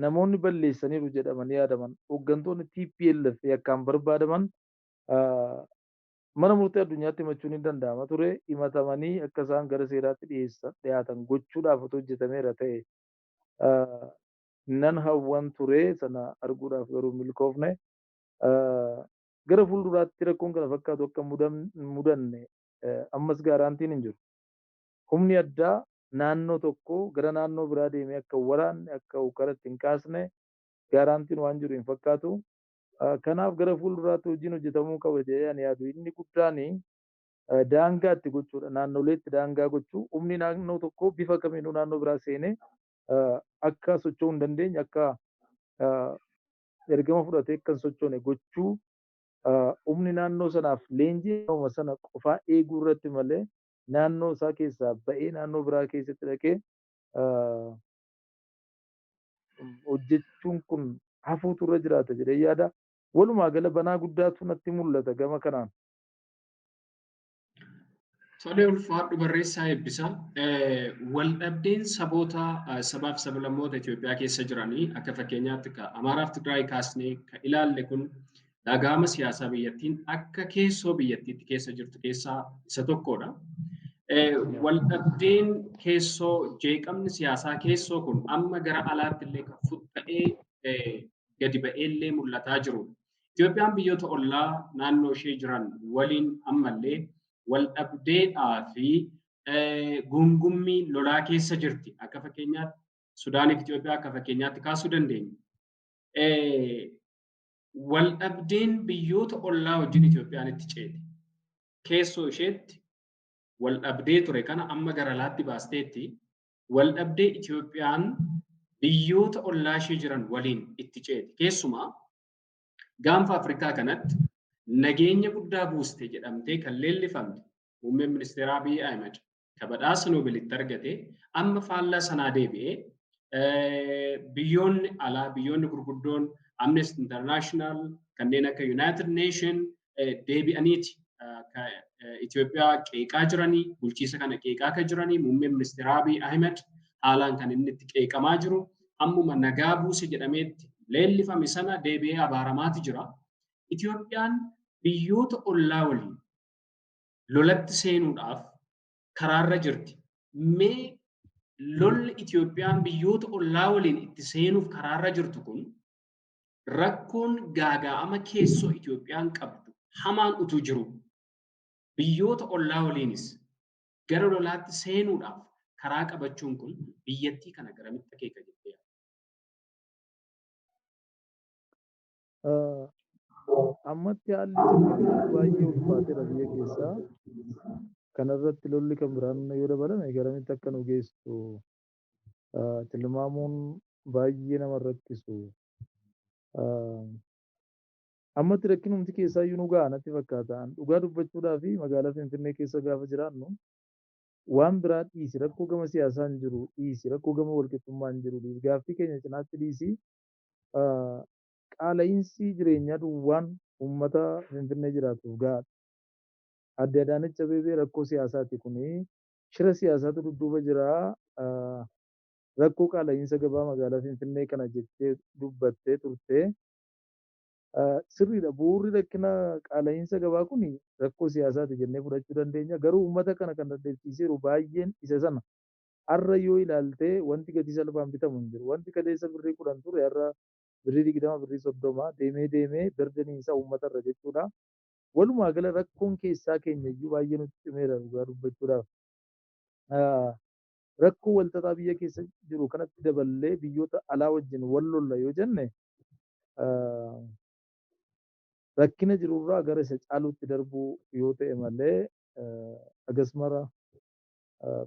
Namoonni balleessaniiru jedhamanii yaadaman hooggantoonni TPLF yakkaan barbaadaman mana murtee addunyaatti himachuun ni danda'ama ture. Himatamanii akka isaan gara seeraatti dhiyaatan gochuudhaaf otoo hojjetameera ta'e nan hawwan ture sana arguudhaaf garuu milkoofne. Gara fuulduraatti rakkoon kana fakkaatu akka mudanne ammas gaaraantiin hin jiru. Humni addaa naannoo tokko gara naannoo biraa deemee akka waraanne akka ukaratti hin kaasne gaaraantiin waan jiru hin fakkaatu. Kanaaf gara fuulduraatti hojiin hojjetamuu qaba jedhee ani yaadu. Inni guddaan daangaatti gochuudha. Naannoleetti daangaa gochuu. Humni naannoo tokko bifa kamiinuu naannoo biraa seenee akka socho'uu hin dandeenye akka ergama fudhatee akka hin sochoone gochuu. Humni naannoo sanaaf leenjii sana qofaa eeguu irratti malee naannoo isaa keessaa ba'ee naannoo biraa keessatti dhaqee hojjechuun kun hafuutu irra jiraata jedhee yaada. Walumaa gala banaa guddaatu natti mul'ata gama kanaan. Tolee ulfaadhu barreessaa eebbisaa. Waldhabdeen saboota sabaaf sablammoota Itoophiyaa keessa jiranii akka fakkeenyaatti Amaaraaf Tigraay kaasnee kan ilaalle kun dhaga'ama siyaasaa biyyattiin akka keessoo biyyattiitti keessa jirtu keessaa isa tokkodha. Waldhabdeen keessoo jeeqamni siyaasaa keessoo kun amma gara alaatti illee kan futta'ee gadi ba'ee illee mul'ataa jirudha. Itoophiyaan biyyoota ollaa naannoo ishee jiran waliin ammallee waldhabdeedhaa fi gungummii lolaa keessa jirti. Akka fakkeenyaatti Sudaaniif Itoophiyaa akka fakkeenyaatti kaasuu dandeenya. Waldhabdeen biyyoota ollaa wajjin Itoophiyaan itti ceete. Keessoo isheetti waldhabdee ture kana amma gara alaatti baasteetti waldhabdee Itoophiyaan biyyoota ollaa ishee jiran waliin itti ceete. Keessumaa gaanfa Afrikaa kanatti nageenya guddaa buuste jedhamtee kan leellifamte muummeen ministeeraa Abiy Ahmed kan badhaasa Noobeelitti argate amma faallaa sanaa deebi'ee biyyoonni alaa biyyoonni gurguddoon Amnesty International kanneen akka United Nation deebi'aniiti Itoophiyaa qeeqaa jiranii bulchiisa kana qeeqaa kan jiranii muummeen ministeeraa Abiy Ahmed haalaan kan inni itti qeeqamaa jiru ammuma nagaa buuse jedhameetti leellifame sana deebi'ee abaaramaati jira. Itoophiyaan biyyoota ollaa waliin lolatti seenuudhaaf karaarra jirti. Mee lolli Itoophiyaan biyyoota ollaa waliin itti seenuuf karaarra jirtu kun rakkoon gaaga'ama keessoo Itoophiyaan qabdu hamaan utuu jiru biyyoota ollaa waliinis gara lolaatti seenuudhaaf karaa qabachuun kun biyyattii kana garamitti akeeka jettee ammatti haalli jiru baay'ee ulfaateera biyya keessaa. Kanarratti lolli kan biraan yoo dabalame garamitti akka nu geessu tilmaamuun baay'ee nama rakkisu. Ammatti rakkinumti keessaa iyyuu nu ga'a natti fakkaata. Dhugaa dubbachuudhaa fi magaalaa Finfinnee keessa gaafa jiraannu waan biraa dhiisi rakkoo gama siyaasaa hin jiru dhiisi rakkoo gama walqixxummaa hin jiru dhiisi gaaffii keenya cinaatti dhiisi qaala'insi jireenyaa duwwaan uummata Finfinnee jiraatuuf gahaadha. Adde Adaanech Abeebee rakkoo siyaasaati kuni shira siyaasaatu dudduuba jira. Rakkoo qaala'insa gabaa magaalaa Finfinnee kana jettee dubbattee turte. Sirriidha bu'uurri rakkina qaala'insa gabaa kun rakkoo siyaasaati jennee fudhachuu dandeenya. Garuu uummata kana kan dadhabsiiseeru baay'een isa sana. Har'a yoo ilaalte wanti gatii salphaan bitamu hin jiru. Wanti kaleessa birrii 10 ture har'a birrii 20 birrii 30 deemee deemee berdaniinsa uummata irra jechuudha. Walumaa gala rakkoon keessaa keenya iyyuu baay'ee nutti cimeera dhugaa dubbachuudhaaf. Rakkoo walxaxaa biyya keessa jiru kanatti daballee biyyoota alaa wajjin wal lolla yoo jenne rakkina jirurraa gara isa caaluutti darbuu yoo ta'e malee agasmara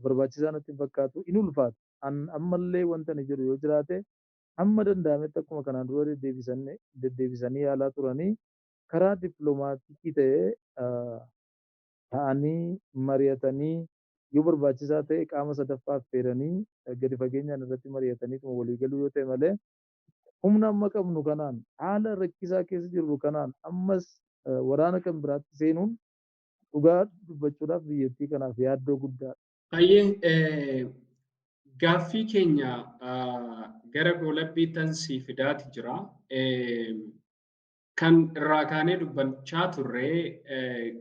barbaachisaa natti fakkaatu in ulfaata. Ammallee wanta ni jiru yoo jiraate hamma danda'ametti akkuma kanaan dura deddeebisanii yaalaa turanii karaa dippiloomaatiikii ta'ee ta'anii mari'atanii yoo barbaachisaa ta'e qaama sadaffaa affeeranii gadi fageenyaan irratti mari'atanii waliigaluu yoo ta'e malee humna amma qabnu kanaan haala rakkisaa keessa jirru kanaan ammas waraana kan biraatti seenuun dhugaa dubbachuudhaaf biyyattii kanaaf yaaddoo guddaadha. Baay'ee gaaffii keenya gara goolabbiitti si fidaati jira. Kan irraa kaanee dubbachaa turre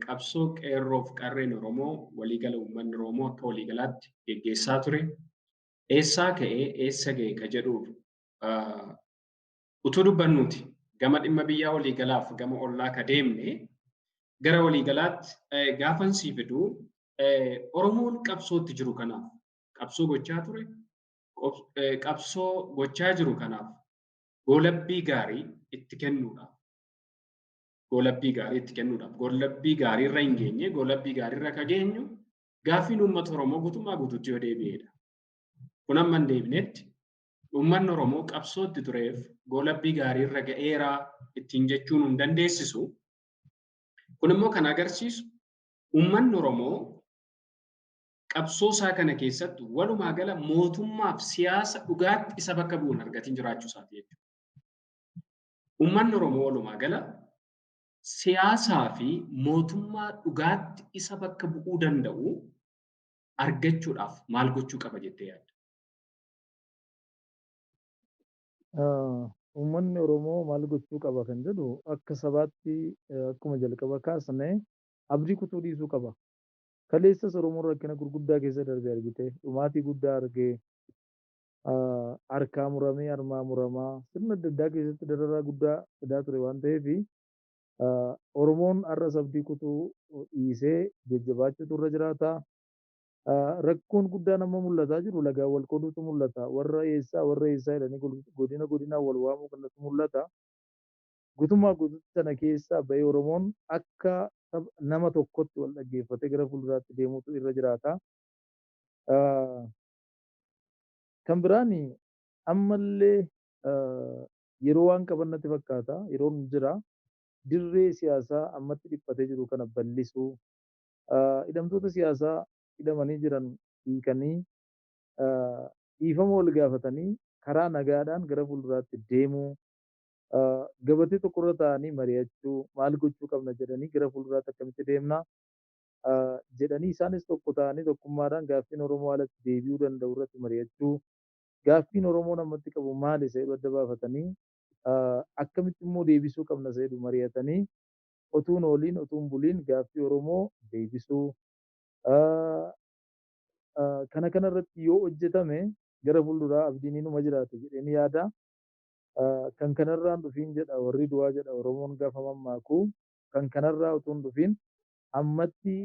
qabsoo qeerroof qarreen Oromoo waliigala uummanni Oromoo akka waliigalaatti geggeessaa ture. Eessaa ka'ee eessa ga'e ka jedhuuf utuu dubbannuuti gama dhimma biyyaa waliigalaaf gama ollaa ka deemne gara waliigalaatti gaafan sii fiduu Oromoon qabsootti jiru kanaaf qabsoo gochaa ture. Qabsoo gochaa jiru kanaaf goolabbii gaarii itti kennuudhaaf. Goolabbii gaarii itti kennuudhaaf. Goolabbii gaarii irra hin geenye goolabbii gaarii irra ka geenyu gaaffiin uummata Oromoo guutummaa guutuutti yoo deebi'edha. Kun amma hin deebinetti uummanni Oromoo qabsootti tureef goolabbii gaarii irra ga'eeraa ittiin jechuun hin dandeessisu. Kun immoo kan agarsiisu uummanni Oromoo qabsoo isaa kana keessatti walumaa gala mootummaaf siyaasa dhugaatti isa bakka bu'uun argatiin jiraachuu isaati jechuudha. Uummanni Oromoo walumaa gala siyaasaa fi mootummaa dhugaatti isa bakka bu'uu danda'u argachuudhaaf maal gochuu qaba jettee yaadda? Uummanni Oromoo maal gochuu qaba kan jedhu akka sabaatti akkuma jalqaba kaasne abdii kutuu dhiisuu qaba. Kaleessas Oromoon rakkina gurguddaa keessa darbee argite dhumaatii guddaa argee harkaa muramee harmaa muramaa sirna adda addaa keessatti dararaa guddaa fidaa ture waan ta'eef Oromoon har'as abdii kutuu dhiisee jajjabaachuutu irra jiraata. Rakkoon guddaan amma mul'ataa jiru lagaan wal qooduutu mul'ata. Warra eessaa jedhanii godinaan wal waamuu kanatu mul'ata. Guutummaa guutuutti sana keessaa bahee Oromoon akka nama tokkotti wal dhaggeeffatee gara fuulduraatti deemuutu irra jiraata. Kan biraan ammallee yeroo waan qaban natti fakkaata. Yeroon jira. Dirree siyaasaa ammatti dhiphatee jiru kana bal'isuu. Hidhamtoota siyaasaa hidhamanii jiran hiikanii dhiifama wal gaafatanii karaa nagaadhaan gara fuulduraatti deemuu. Gabatee tokkorra taa'anii mari'achuu maal gochuu qabna jedhanii gara fuulduraatti akkamitti deemna jedhanii isaanis tokko ta'anii tokkummaadhaan gaaffiin Oromoo haalatti deebi'uu danda'u irratti mari'achuu gaaffiin Oromoon ammatti qabu maal isa jedhu adda baafatanii akkamitti immoo deebisuu qabna isa jedhu mari'atanii otuun ooliin otuun buliin gaaffii Oromoo deebisuu kana kanarratti yoo hojjetame gara fuulduraa abdiin inuma jiraata jedhanii yaada. Kan kanarraan dhufiin jedha warri du'aa jedha Oromoon gaafa mammaaku kan kanarraa utuu hin dhufiin ammatti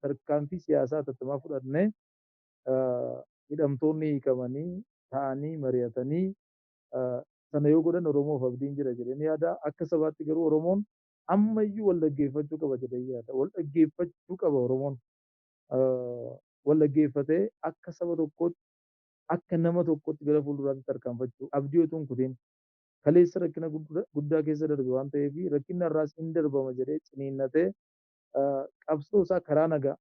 tarkaanfii siyaasaa tattamaa fudhannee hidhamtoonni hiikamanii ta'anii mari'atanii sana yoo godhan Oromoof abdiin jira jedhanii yaada. Akka sabaatti garuu Oromoon ammayyuu wal dhaggeeffachuu qaba jedhanii yaada. Wal dhaggeeffachuu qaba Oromoon. Wal dhaggeeffatee akka saba tokkootti akka nama tokkotti gara fuulduraatti tarkaanfachuu abdii utuu hin kutiin. Kaleessa rakkina guddaa keessa darbe waan ta'eef rakkinni har'aas hin darbama jedhee ciniinnatee qabsoo isaa karaa nagaa.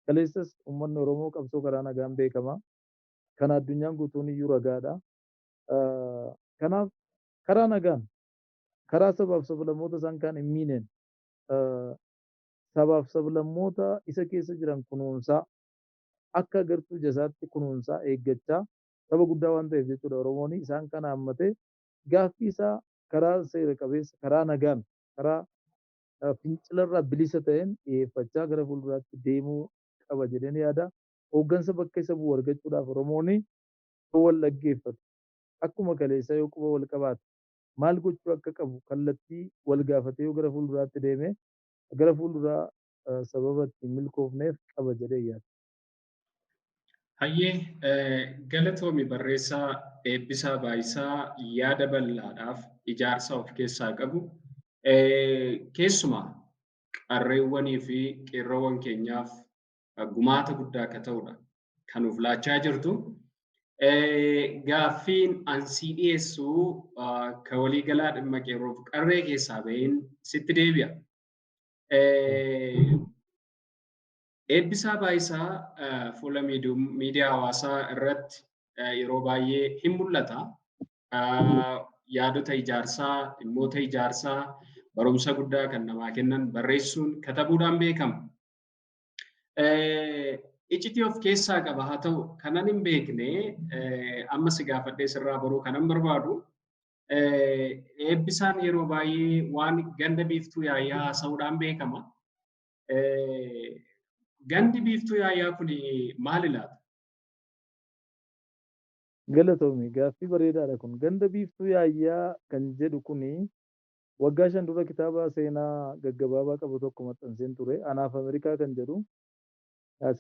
Kaleessas uummanni Oromoo qabsoo karaa nagaan beekama. Kana addunyaan guutuun iyyuu ragaadha. Kanaaf karaa nagaan karaa sabaaf sablammoota isaan kaan hin miineen sabaaf sablammoota isa keessa jiran kunuunsaa akka agartuu jasaatti kunuunsaa eeggachaa saba guddaa waan ta'eef jechuudha Oromoon isaan kana hammatee gaaffii isaa karaa seera qabeessa karaa nagaan karaa fincilarraa bilisa ta'een dhiyeeffachaa gara fuulduraatti deemuu qaba jedheen yaada. Hooggansa bakka isa bu'u argachuudhaaf Oromoon yoo wal dhaggeeffatu akkuma kaleessa yoo quba wal qabaate maal gochuu akka qabu kallattii wal gaafatee yoo gara fuulduraatti deeme gara fuulduraa sababa ittiin milkoofneef qaba jedhee yaada. Hayyee galatoomi barreessaa Eebbisaa Baayisaa yaada bal'aadhaaf ijaarsa of keessaa qabu. Keessumaa qarreewwanii fi qeerroowwan keenyaaf gumaata guddaa akka ta'udha kan nuuf laachaa jirtu. Gaaffiin ansii dhiyeessuu ka waliigalaa dhimma qeerroof qarree keessaa baheen sitti deebi'a. Eebbisaa Baayisaa fuula miidiyaa hawaasaa irratti yeroo baay'ee hin mul'ata. Yaadota ijaarsaa, dhimmoota ijaarsaa, barumsa guddaa kan namaa kennan barreessuun katabuudhaan beekama. Iccitii of keessaa qaba haa ta'u kanan hin beekne amma si gaafadhee sirraa baruu kanan barbaadu. Eebbisaan yeroo baay'ee waan ganda biiftuu yaayyaa haasa'uudhaan beekama. Gandi biiftuu yaayyaa kun maal ilaata? Galatoomi gaaffii bareedaadha kun. Ganda biiftuu yaayyaa kan jedhu kuni waggaa 5 dura kitaaba seenaa gaggabaabaa qabu tokko maxxanseen ture. Anaaf Ameerikaa kan jedhu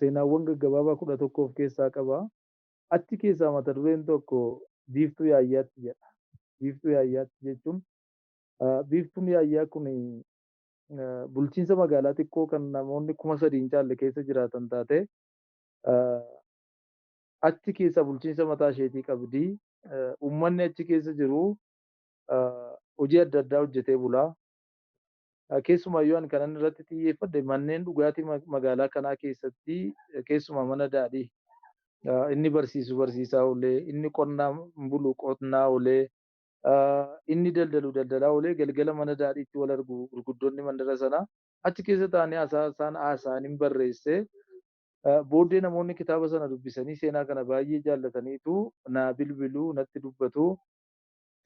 seenaawwan gaggabaabaa 11 of keessaa qaba. Achi keessaa mata dureen tokko biiftuu yaayyaatti jedha. Biiftuu yaayyaatti jechuun biiftuun yaayyaa kun bulchiinsa magaalaa xiqqoo kan namoonni 3,000 hin caalle keessa jiraatan taate achi keessa bulchiinsa mataa isheetii qabdi. Uummanni achi keessa jiru hojii adda addaa hojjetee bulaa. Keessumayyuu ani kanan irratti xiyyeeffadhe manneen dhugaatii magaalaa kanaa keessatti keessumaa mana daadhii inni barsiisu barsiisaa oolee, inni qonnaa bulu qonnaa oolee, inni daldalu daldalaa oolee galgala mana daadhiitti wal argu gurguddoonni mandara sanaa achi keessa taa'anii haasa'an hin barreesse. Booddee namoonni kitaaba sana dubbisanii seenaa kana baay'ee jaallataniitu naa bilbiluu natti dubbatu.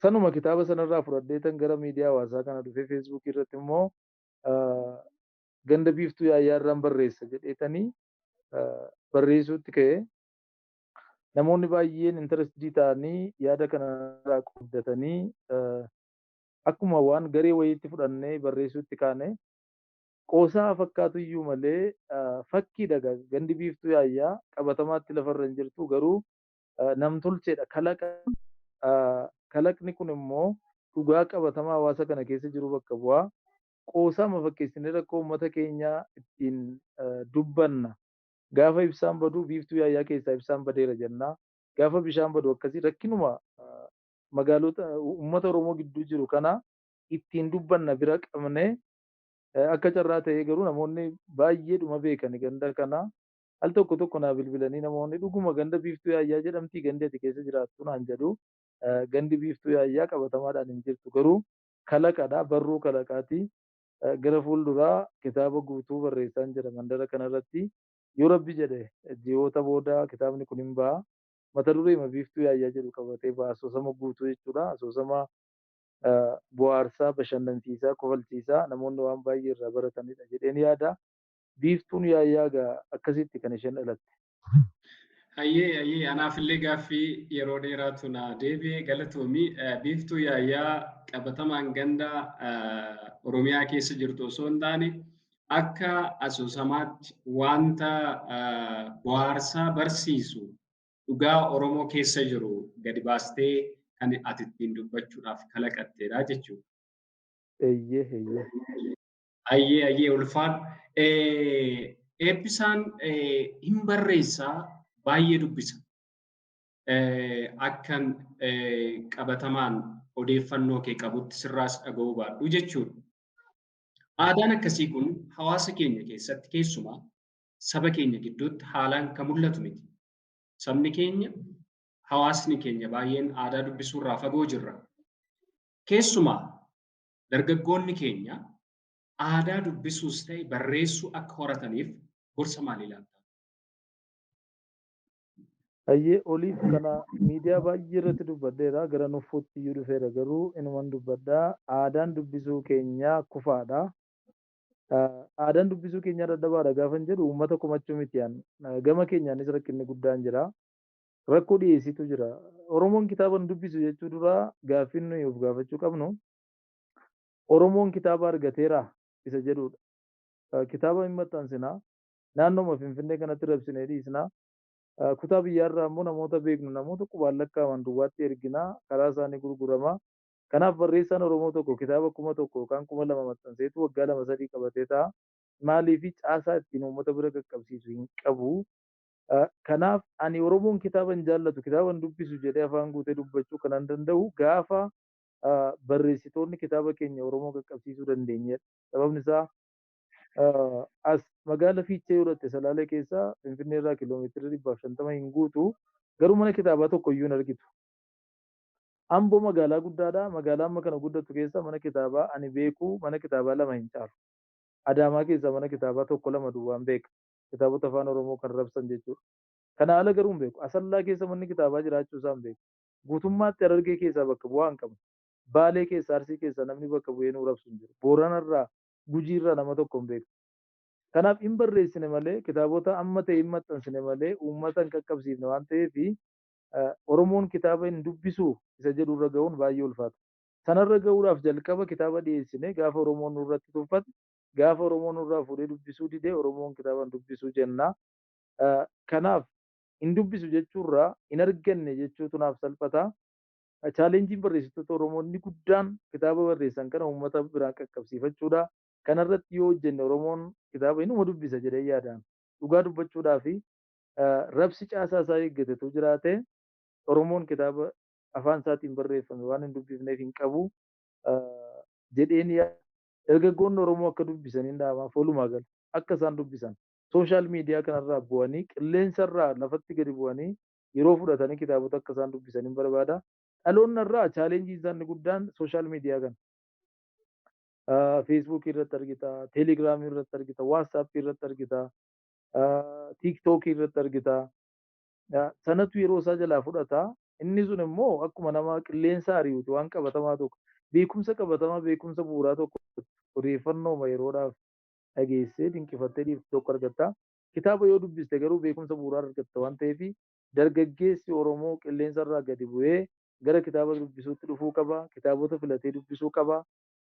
Sanuma kitaaba sanarraa fudhadheetan gara miidiyaa hawaasaa kana dhufee feesbuukii irratti immoo ganda biiftuu yaayyaa irraan barreessa jedheetanii barreessuutti ka'e. Namoonni baay'een intarestii ta'anii yaada kanarraa qooddatanii akkuma waan garee wayiitti fudhannee barreessuutti kaane qoosaa fakkaatu iyyuu malee fakkiidha gandi biiftuu yaayyaa qabatamaatti lafarra hin jirtu garuu namtolcheedha kalaqa. Kalaqni kun immoo dhugaa qabatamaa hawaasa kana keessa jiru bakka bu'aa. Qoosaama fakkeessinee rakkoo uummata keenyaa ittiin dubbanna. Gaafa ibsaan badu biiftuu yaayyaa keessaa ibsaan badeera jennaa. Gaafa bishaan badu akkasii rakkinuma magaalota uummata Oromoo gidduu jiru kana ittiin dubbanna bira qabnee akka carraa ta'ee garuu namoonni baay'eedhuma beekani ganda kana. Al tokko tokko naa bilbilanii namoonni dhuguma ganda biiftuu yaayyaa jedhamtii gandi ati keessa jiraattu naan jedhu. Gandi biiftuu yaayyaa qabatamaadhaan hin jirtu garuu kalaqadha barruu kalaqaati. Gara fuulduraa kitaaba guutuu barreessaan jira mandara kanarratti yoo rabbi jedhe ji'oota booda kitaabni kun hin ba'a. Mata duree biiftuu yaayyaa jedhu qabatee ba'a. Asoosama guutuu jechuudha. Asoosama bohaarsaa bashannansiisaa kofalchiisaa namoonni waan baay'ee irraa baratanidha jedheen yaada. Biiftuun yaayyaa akkasitti kan isheen dhalatte. Hayyee anaafillee gaaffii yeroo dheeraatu na deebi'ee galatoomii biiftuu yaayyaa qabatamaan ganda Oromiyaa keessa jirtu osoo hin taane akka asoosamaatti wanta bohaarsaa barsiisu dhugaa Oromoo keessa jiru gadi baastee kan ati ittiin dubbachuudhaaf kalaqatteedha jechuudha. Hayyee ulfaan eebbisaan hin barreessaa baay'ee dubbisa. Akkan qabatamaan odeeffannoo kee qabutti sirraas dhaga'uu baadhu jechuudha. Aadaan akkasii kun hawaasa keenya keessatti keessumaa saba keenya gidduutti haalaan kan mul'atu miti. Sabni keenya hawaasni keenya baay'een aadaa dubbisuurraa fagoo jirra. Keessumaa dargaggoonni keenya aadaa dubbisuus ta'e barreessuu akka horataniif gorsa maalii laata? Hayyee oliif kana miidiyaa baay'ee irratti dubbadheera gara nuffootti iyyuu dhufeera garuu inuman dubbadhaa aadaan dubbisuu keenyaa kufaadha. Aadaan dubbisuu keenyaa dadhabaadha gaafa jedhu uummata komachuu mitiyaan gama keenyaanis rakkinni guddaan jira. Rakkoo dhiyeessitu jira. Oromoon kitaaba hin dubbisu jechuu dura gaaffiin nuyi of gaafachuu qabnu Oromoon kitaaba argateera isa jedhudha. Kitaaba hin maxxansinaa naannooma Finfinnee kanatti rabsinee dhiisnaa. Kutaa biyyaarraa immoo namoota beeknu namoota qubaan lakkaa'aman duwwaatti erginaa karaa isaanii gurguramaa. Kanaaf barreessaan Oromoo tokko kitaaba 1,000 yookaan 2,000 maxxanseetu waggaa 2-3 qabatee ta'a. Maaliif caasaa ittiin uummata bira qaqqabsiisu hin qabu. Kanaaf ani Oromoon kitaaba hin jaallatu kitaaba hin dubbisu jedhee afaan guutee dubbachuu kan hin danda'u gaafa barreessitoonni kitaaba keenya Oromoo qaqqabsiisuu dandeenyedha. Sababni isaa as magaala Fiichee godhatte Salaalee keessaa Finfinnee irraa kiiloomeetira 150 hin guutu garuu mana kitaabaa tokko iyyuu hin argitu. Amboo magaalaa guddaadha. Magaalaa amma kana guddattu keessa mana kitaabaa ani beeku mana kitaabaa 2 hin caalu. Adaamaa keessa mana kitaabaa 1-2 duwwaan beeka. Kitaabota afaan Oromoo kan rabsan jechuudha. Kana ala garuu hin beeku. Asallaa keessa manni kitaabaa jiraachuu isaa hin beeku. Guutummaatti Harargee keessaa bakka bu'aa hin qabu. Baalee keessa Arsii keessa namni bakka bu'ee nuu rabsu hin jiru. Booranarraa Gujiirraa nama tokko hin beeku. Kanaaf hin barreessine malee kitaabota amma ta'e hin maxxansine malee uummata hin qaqqabsiifne waan ta'eef Oromoon kitaaba hin dubbisu isa jedhu irra ga'uun baay'ee ulfaata. Sanarra ga'uudhaaf jalqaba kitaaba dhiyeessine gaafa Oromoon nurratti tuffate gaafa Oromoon nurraa fuudhee dubbisuu didee Oromoon kitaaba hin dubbisu jenna. Kanaaf hin dubbisu jechuurraa hin arganne jechuutu naaf salphata. Chaalenjiin barreessitoota Oromoonni guddaan kitaaba barreessan kana uummata biraan qaqqabsiifachuudha. Kanarratti yoo hojjenne Oromoon kitaaba inuma dubbisa jedhee yaadaan dhugaa dubbachuudhaa fi rabsi caasaa isaa eeggatetu jiraate Oromoon kitaaba afaan isaatiin barreeffame waan hin dubbifneef hin qabu jedheen Dargaggoonni Oromoo akka dubbisanii dhaama walumaa gala akka isaan dubbisan sooshaal miidiyaa kanarraa bu'anii qilleensarraa lafatti gadi bu'anii yeroo fudhatanii kitaabota akka isaan dubbisan barbaada. Dhaloonni irraa chaalenjii isaanii guddaan sooshaal miidiyaa kana. Feesbuukii irratti argita, teelegiraamii irratti argita, waatsaappii irratti argita, tiiktookii irratti argita. Sanatu yeroo isaa jalaa fudhata. Inni sun immoo akkuma nama qilleensa ari'uuti waan qabatamaa tokko. Beekumsa qabatamaa beekumsa bu'uuraa tokko odeeffannoo yeroodhaaf dhageessee dinqifattee dhiiftu tokko argatta. Kitaaba yoo dubbiste garuu beekumsa bu'uuraa argatta waan ta'eef dargaggeessi Oromoo qilleensa irraa gadi bu'ee gara kitaaba dubbisuutti dhufuu qaba. Kitaabota filatee dubbisuu qaba.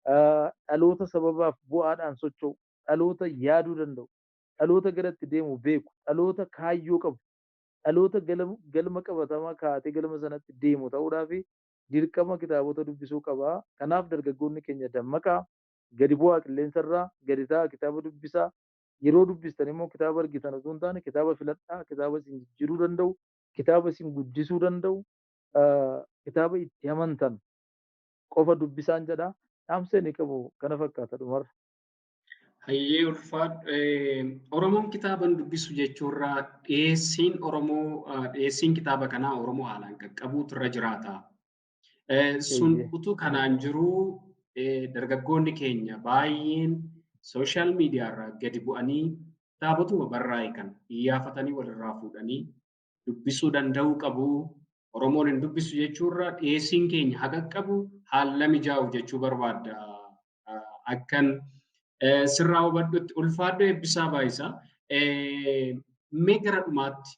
Dhaloota sababaaf bu'aadhaan socho'u, dhaloota yaaduu danda'u, dhaloota garatti deemu beeku, dhaloota kaayyoo qabu, dhaloota galma qabatamaa kaa'atee galma sanatti deemu ta'uudhaaf dirqama kitaabota dubbisuu qaba. Kanaaf dargaggoonni keenya dammaqaa gadi bu'aa qilleensarraa gadi ta'a kitaaba dubbisaa. Yeroo dubbistan immoo kitaaba argitan osoo hin taane kitaaba filadhaa, kitaaba isin jijjiiruu danda'u, kitaaba isin guddisuu danda'u, kitaaba itti amantan qofa dubbisaan jedha. Dhaamsa inni qabu kana fakkaata dhumarra. Hayyee ulfaadhu. Oromoon kitaaba dubbisu jechuurraa dhiyeessiin Oromoo dhiyeessiin kitaaba kanaa Oromoo haalaan qaqqabuutu irra jiraata. Sun utuu kanaan jiruu dargaggoonni keenya baay'een sooshaal miidiyaarraa gadi bu'anii kitaabotuma barraa'e kan iyyafatanii walirraa fuudhanii dubbisuu danda'uu qabu. Oromoon hin dubbisu jechuurraa dhiyeessiin keenya haa qaqqabu haala mijaa'u jechuu barbaadda. Akkan sirraa hubadhutti ulfaadhu eebbisaa baay'isaa. Mee gara dhumaatti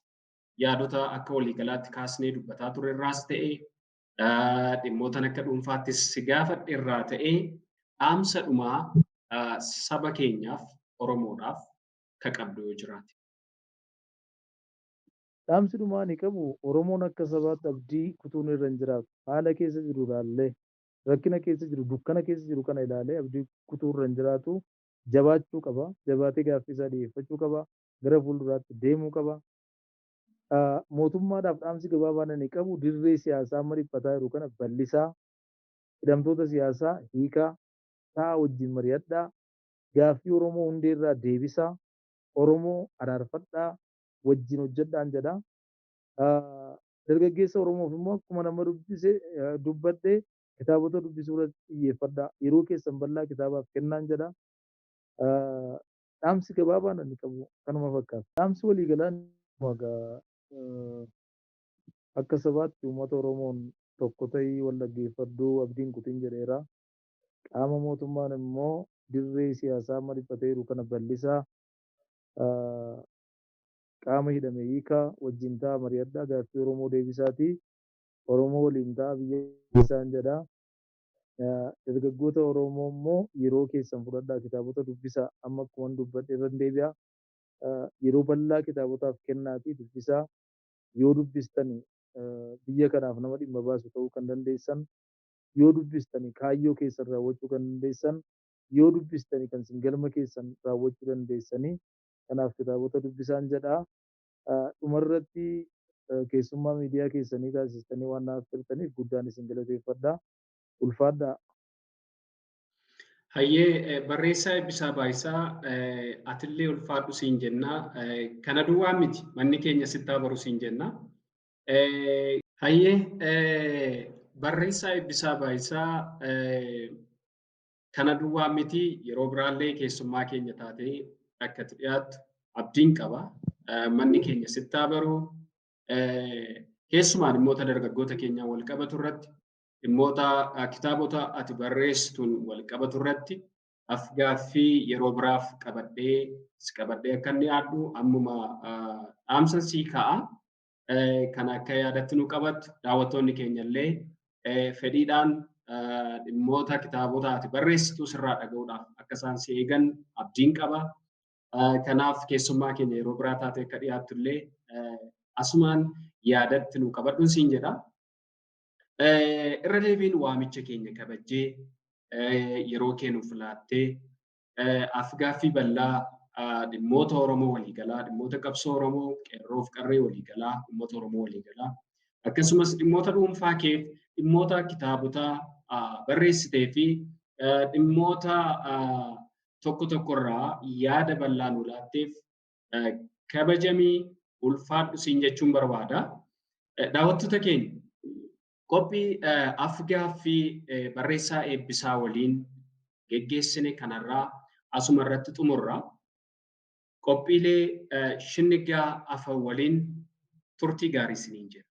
yaadota akka waliigalaatti kaasnee dubbataa ture irraas ta'ee dhimmoota akka dhuunfaattis si gaafadhe irraa ta'ee dhaamsa dhumaa saba keenyaaf Oromoodhaaf ka qabdu yoo jiraate. Dhaamsi dhumaa ni qabu Oromoon akka sabaatti abdii kutuun irra hin jiraatu. Haala keessa jiru ilaallee rakkina keessa jiru dukkana keessa jiru kana ilaalee abdii kutuu irra hin jiraatu. Jabaachuu qaba. Jabaatee gaaffii isaa dhiyeeffachuu qaba. Gara fuulduraatti deemuu qaba. Mootummaadhaaf dhaamsi gabaabaan inni qabu dirree siyaasaa amma dhiphataa jiru kana bal'isaa. Hidhamtoota siyaasaa hiikaa. Ta'a wajjin mari'adhaa. Gaaffii Oromoo hundeerraa deebisaa. Oromoo araarfadhaa. Wajjin hojjedhaan jedha. Dargaggeessa Oromoof immoo akkuma nama dubbadhee kitaabota dubbisuu irratti xiyyeeffadhaa. Yeroo keessan bal'aa kitaabaaf kennaan jedha. Dhaamsi gabaabaan inni qabu kanuma fakkaata. Dhaamsi waliigalaan akka sabaatti uummata Oromoon tokko ta'ii wal dhaggeeffadhuu abdiin kutiin jedheera. Qaama mootummaan immoo dirree siyaasaa amma dhiphatee jiru kana bal'isaa. Qaama hidhame hiikaa wajjin ta'a mari'adhaa gaaffii Oromoo deebisaatii Oromoo waliin ta'a biyya isaan jedha. Dargaggoota Oromoo immoo yeroo keessan fudhadhaa kitaabota dubbisaa amma akkuma dubbadhe irra deebi'a. Yeroo bal'aa kitaabotaaf kennaatii dubbisaa yoo dubbistan biyya kanaaf nama dhimma baasu ta'uu kan dandeessan yoo dubbistan kaayyoo keessan raawwachuu kan dandeessan yoo dubbistan kan isin galma keessan raawwachuu dandeessanii. Kanaaf kitaabota dubbisaan jedha. Dhumarratti keessummaa miidiyaa keessanii taasistanii waan naaf turtaniif guddaan isin galateeffadha. Ulfaadhaa. Hayyee barreessaa eebbisaa baay'isaa atillee ulfaadhu siin jenna. Kana duwwaa miti manni keenya sittaa baru siin jenna. Hayyee barreessaa eebbisaa baay'isaa kana duwwaa miti yeroo biraallee keessummaa keenya taatee akka dhiyaattu abdiin qaba. Manni keenya sittaa baruu keessumaan dhimmoota dargaggoota keenyaa wal qabatu irratti dhimmoota kitaabota ati barreessituun wal qabatu irratti afgaaffii yeroo biraaf qabadhee akka inni yaaddu ammuma dhaamsa sii ka'a. Kan akka yaadatti nu qabattu daawwattoonni keenya illee fedhiidhaan dhimmoota kitaabota ati barreessitu sirraa dhaga'uudhaaf akka isaan si eegan abdiin qaba. Kanaaf keessummaa keenya yeroo biraa taatee akka dhiyaattu illee asumaan yaadatti nu qabadhuun siin jedha. Irra deebiin waamicha keenya kabajjee yeroo kennuuf laattee afgaaffii bal'aa dhimmoota Oromoo waliigalaa, dhimmoota qabsoo Oromoo, qeerroof qarree waliigalaa, uummata Oromoo waliigalaa akkasumas dhimmoota dhuunfaa keef dhimmoota kitaabota barreessitee fi dhimmoota tokko tokkorraa yaada bal'aa nu laatteef kabajamii ulfaadhu siin jechuun barbaada. Daawwattoota keenya qophii Af-gaaffii barreessaa eebbisaa waliin geggeessine kanarraa asuma irratti xumurra. Qophiilee shinnigaa afaan waliin turtii gaarii isiniin jedha.